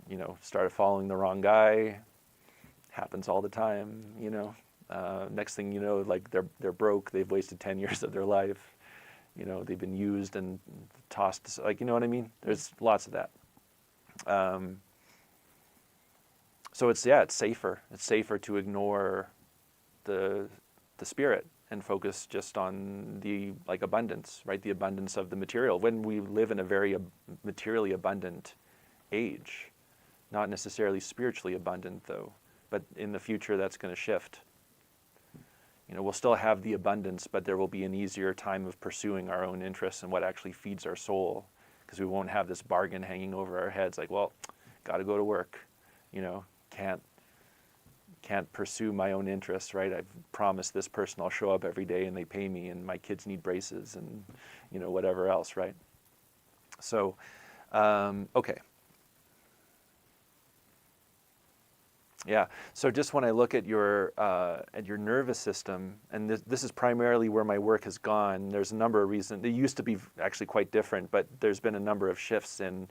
You know, started following the wrong guy. Happens all the time. You know, next thing you know, like they're broke. They've wasted 10 years of their life. You know, they've been used and tossed. Like, you know what I mean? There's lots of that. So it's safer. It's safer to ignore the spirit and focus just on the like abundance, right? The abundance of the material. When we live in a very materially abundant age, not necessarily spiritually abundant though, but in the future that's going to shift. You know, we'll still have the abundance, but there will be an easier time of pursuing our own interests and what actually feeds our soul, because we won't have this bargain hanging over our heads like, well, got to go to work, you know, can't pursue my own interests, right? I've promised this person I'll show up every day and they pay me, and my kids need braces and, you know, whatever else, right? So, okay. Yeah. So just when I look at your nervous system, and this is primarily where my work has gone. There's a number of reasons. It used to be actually quite different, but there's been a number of shifts in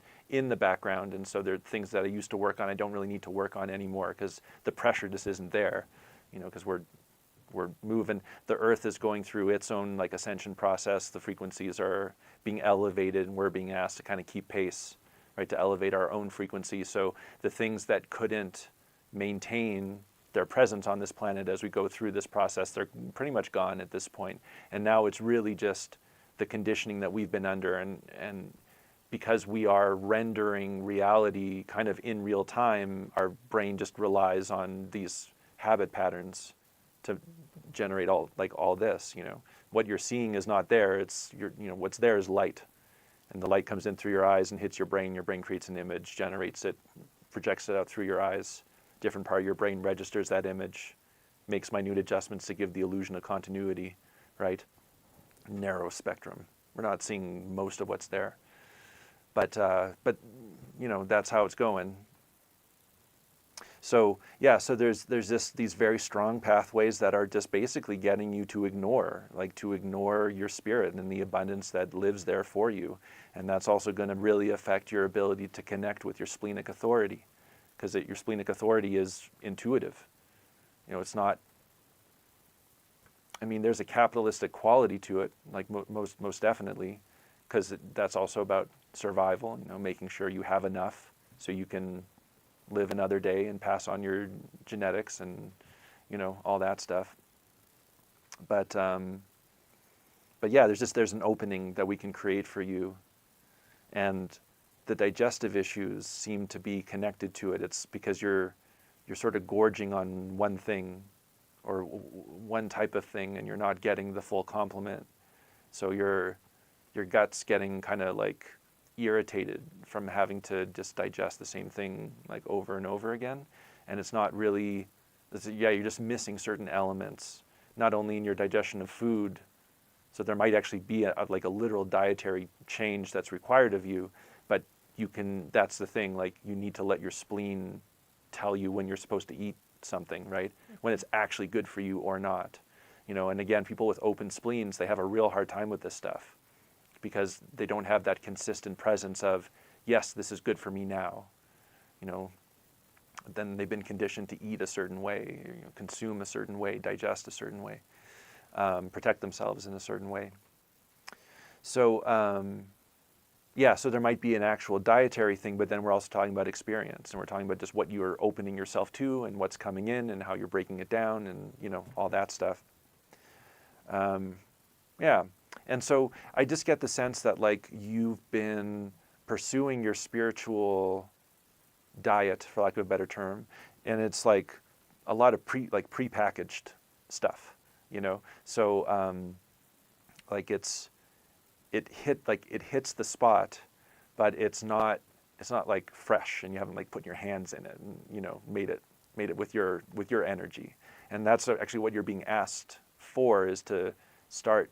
the background, and so there are things that I used to work on I don't really need to work on anymore because the pressure just isn't there, you know, because we're moving. The Earth is going through its own like ascension process. The frequencies are being elevated, and we're being asked to kind of keep pace, right? To elevate our own frequency. So the things that couldn't maintain their presence on this planet as we go through this process, they're pretty much gone at this point. And now it's really just the conditioning that we've been under, and because we are rendering reality kind of in real time, our brain just relies on these habit patterns to generate all this. What you're seeing is not there. What's there is light, and the light comes in through your eyes and hits your brain. Your brain creates an image, generates it, projects it out through your eyes. Different part of your brain registers that image, makes minute adjustments to give the illusion of continuity, right? Narrow spectrum. We're not seeing most of what's there, but that's how it's going. So so there's these very strong pathways that are just basically getting you to ignore your spirit and the abundance that lives there for you, and that's also going to really affect your ability to connect with your splenic authority, because your splenic authority is intuitive. It's not. I mean, there's a capitalistic quality to it, like most definitely, because that's also about survival. Making sure you have enough so you can live another day and pass on your genetics and all that stuff. But yeah, there's an opening that we can create for you, and the digestive issues seem to be connected to it. It's because you're sort of gorging on one thing or one type of thing, and you're not getting the full complement. So your gut's getting kind of like irritated from having to just digest the same thing like over and over again, and it's not really. You're just missing certain elements, not only in your digestion of food. So there might actually be a literal dietary change that's required of you, but that's the thing, you need to let your spleen tell you when you're supposed to eat something, right? When it's actually good for you or not. And again, people with open spleens, they have a real hard time with this stuff because they don't have that consistent presence of, yes, this is good for me now. Then they've been conditioned to eat a certain way, consume a certain way, digest a certain way, protect themselves in a certain way. So, so there might be an actual dietary thing, but then we're also talking about experience, and we're talking about just what you're opening yourself to and what's coming in and how you're breaking it down and, all that stuff. And so I just get the sense that you've been pursuing your spiritual diet, for lack of a better term, and it's a lot of prepackaged stuff, So it hits the spot, but it's not fresh, and you haven't put your hands in it and made it with your energy. And that's actually what you're being asked for, is to start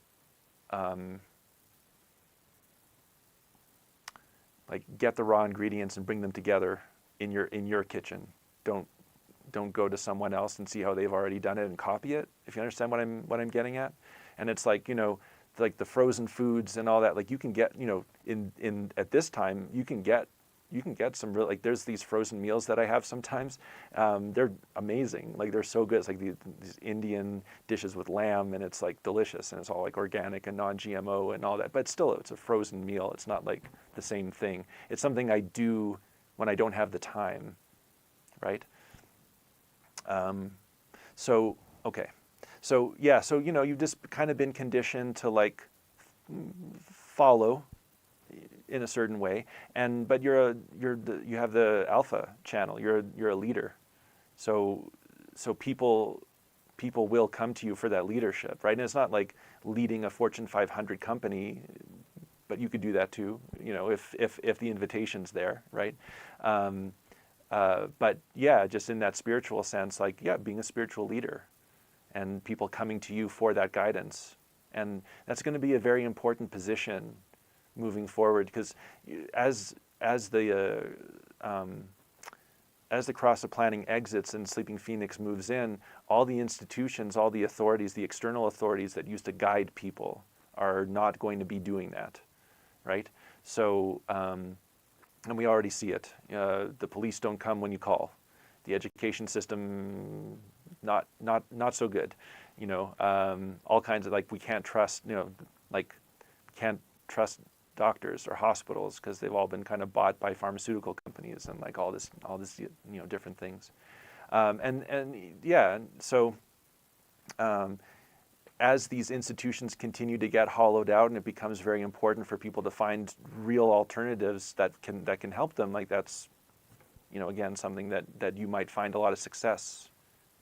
get the raw ingredients and bring them together in your kitchen. Don't go to someone else and see how they've already done it and copy it, if you understand what I'm getting at. And it's the frozen foods and all that, you can get, in at this time, you can get some real, there's these frozen meals that I have sometimes. They're amazing. They're so good. It's these Indian dishes with lamb, and it's delicious, and it's all organic and non-GMO and all that. But still, it's a frozen meal. It's not the same thing. It's something I do when I don't have the time, right? So you've just kind of been conditioned to follow in a certain way, but you have the alpha channel. You're a leader, so people will come to you for that leadership, right? And it's not leading a Fortune 500 company, but you could do that too, if the invitation's there, right? But just in that spiritual sense, being a spiritual leader, and people coming to you for that guidance, and that's going to be a very important position moving forward, because as the cross of planning exits and Sleeping Phoenix moves in, all the institutions, all the authorities, the external authorities that used to guide people are not going to be doing that, right? So, and we already see it. The police don't come when you call. The education system, not so good. All kinds of we can't trust. Can't trust doctors or hospitals because they've all been kind of bought by pharmaceutical companies and all this different things. as these institutions continue to get hollowed out and it becomes very important for people to find real alternatives that can help them, like that's, again, something that you might find a lot of success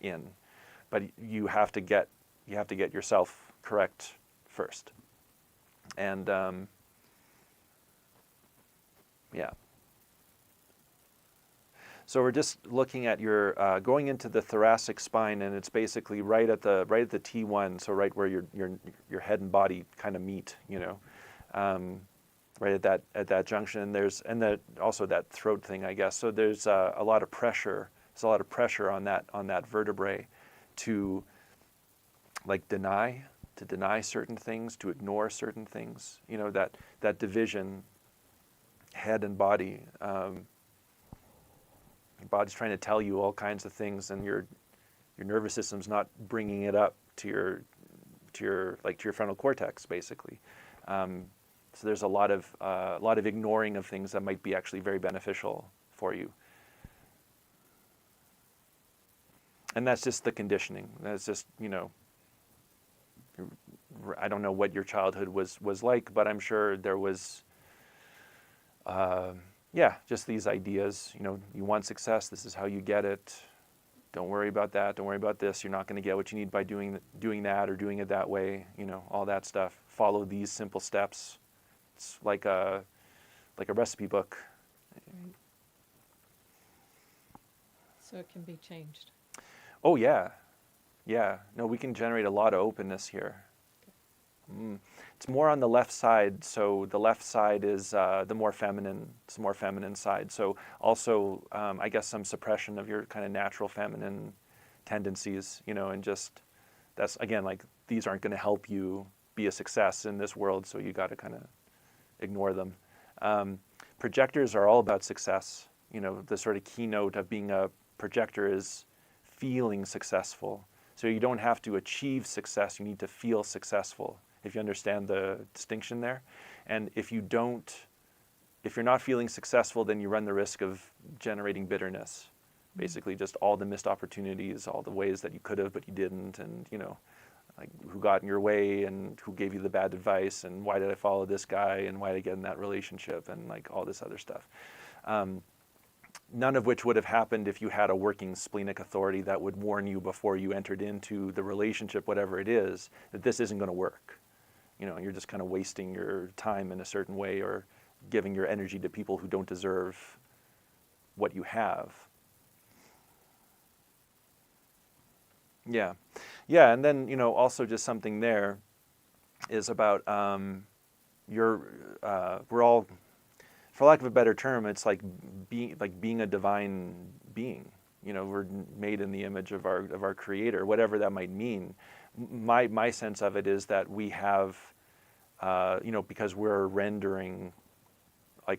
in. But you have to get yourself correct first. And yeah. So we're just looking at your going into the thoracic spine, and it's basically right at the T1, so right where your head and body kind of meet, right at that junction. And also that throat thing, I guess. So there's a lot of pressure. There's a lot of pressure on that vertebrae to deny certain things, to ignore certain things. That division, head and body. Your body's trying to tell you all kinds of things, and your nervous system's not bringing it up to your frontal cortex, basically. So there's a lot of ignoring of things that might be actually very beneficial for you. And that's just the conditioning. That's just, I don't know what your childhood was like, but I'm sure there was, just these ideas. You want success. This is how you get it. Don't worry about that. Don't worry about this. You're not going to get what you need by doing that or doing it that way. All that stuff. Follow these simple steps. It's like a recipe book. Right. So it can be changed. Oh yeah. No, we can generate a lot of openness here. It's more on the left side, so the left side is the more feminine. It's the more feminine side. So also, I guess, some suppression of your kind of natural feminine tendencies, and just that's again these aren't going to help you be a success in this world. So you got to kind of ignore them. Projectors are all about success. The sort of keynote of being a projector is feeling successful. So you don't have to achieve success. You need to feel successful. If you understand the distinction there. And if you're not feeling successful, then you run the risk of generating bitterness. Basically just all the missed opportunities, all the ways that you could have, but you didn't, and who got in your way and who gave you the bad advice and why did I follow this guy and why did I get in that relationship and all this other stuff. None of which would have happened if you had a working splenic authority that would warn you before you entered into the relationship, whatever it is, that this isn't going to work. You're just kind of wasting your time in a certain way or giving your energy to people who don't deserve what you have. Yeah, and then, also just something there is about we're all, for lack of a better term, it's like being a divine being. We're made in the image of our Creator, whatever that might mean. My sense of it is that we have, because we're rendering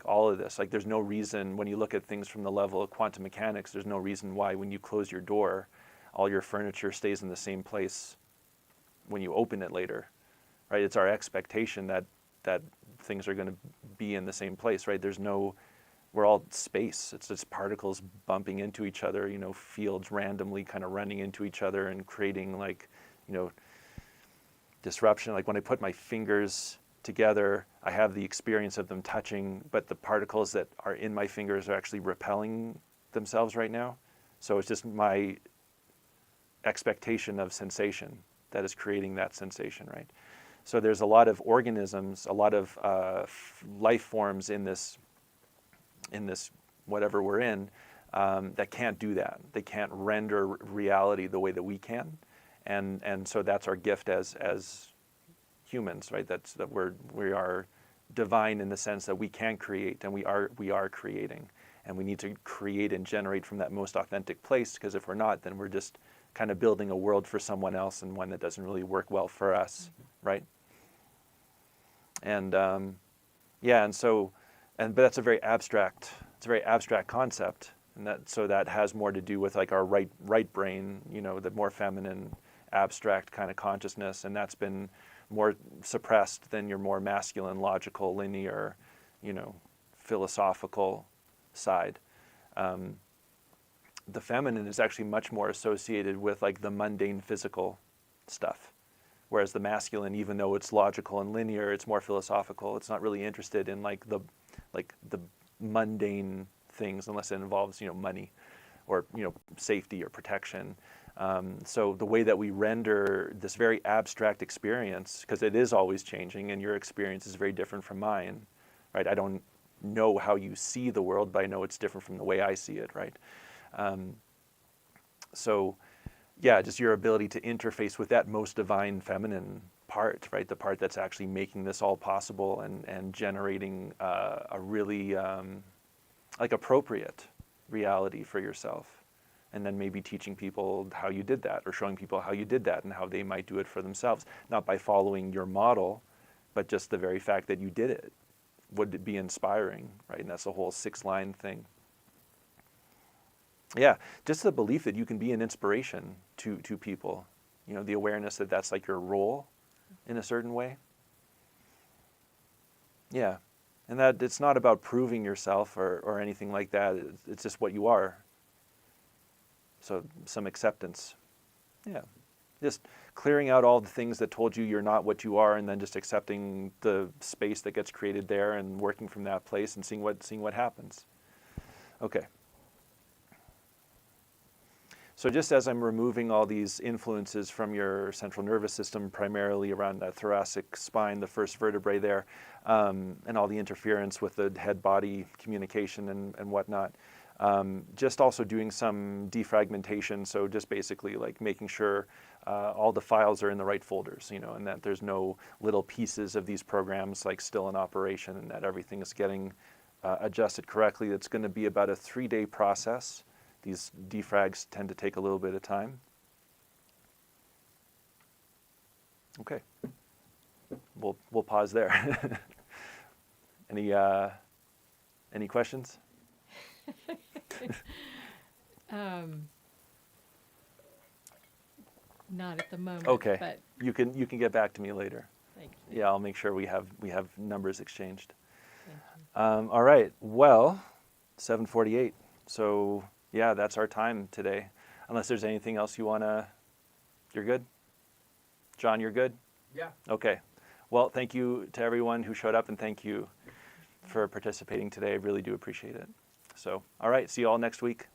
all of this. There's no reason, when you look at things from the level of quantum mechanics, there's no reason why when you close your door, all your furniture stays in the same place when you open it later, right? It's our expectation that things are going to be in the same place, right? We're all space. It's just particles bumping into each other, fields randomly kind of running into each other and creating disruption. When I put my fingers together, I have the experience of them touching, but the particles that are in my fingers are actually repelling themselves right now. So it's just my expectation of sensation that is creating that sensation, right? So there's a lot of organisms, a lot of life forms in this whatever we're in, that can't do that. They can't render reality the way that we can. And so that's our gift as humans, right? That we are divine in the sense that we can create, and we are creating, and we need to create and generate from that most authentic place. Because if we're not, then we're just kind of building a world for someone else, and one that doesn't really work well for us, right? And but that's a very abstract. It's a very abstract concept, and that has more to do with our right brain, the more feminine, abstract kind of consciousness, and that's been more suppressed than your more masculine, logical, linear, philosophical side. The feminine is actually much more associated with the mundane physical stuff, Whereas the masculine, even though it's logical and linear, it's more philosophical. It's not really interested in like the mundane things unless it involves, money or, safety or protection. So the way that we render this very abstract experience, because it is always changing and your experience is very different from mine, right? I don't know how you see the world, but I know it's different from the way I see it, right? So yeah, just your ability to interface with that most divine feminine part, right? The part that's actually making this all possible and generating a really appropriate reality for yourself. And then maybe teaching people how you did that or showing people how you did that and how they might do it for themselves. Not by following your model, but just the very fact that you did it would be inspiring, right? And that's the whole 6-line thing. Yeah, just the belief that you can be an inspiration to people. The awareness that that's like your role in a certain way. Yeah, and that it's not about proving yourself or anything like that. It's just what you are. So some acceptance. Yeah, just clearing out all the things that told you you're not what you are, and then just accepting the space that gets created there and working from that place and seeing what happens. Okay. So just as I'm removing all these influences from your central nervous system, primarily around that thoracic spine, the first vertebrae there, and all the interference with the head-body communication and whatnot, just also doing some defragmentation, so just basically like making sure all the files are in the right folders, and that there's no little pieces of these programs like still in operation, and that everything is getting adjusted correctly. It's going to be about a 3-day process. These defrags tend to take a little bit of time. Okay, we'll pause there. Any questions? Not at the moment. Okay, But you can get back to me later. thank you. Yeah, I'll make sure we have numbers exchanged. Thank you. All right. Well, 7:48. So yeah, that's our time today. Unless there's anything else you wanna. You're good? John, you're good? Yeah. Okay. Well, thank you to everyone who showed up, and thank you for participating today. I really do appreciate it. So, all right. See you all next week.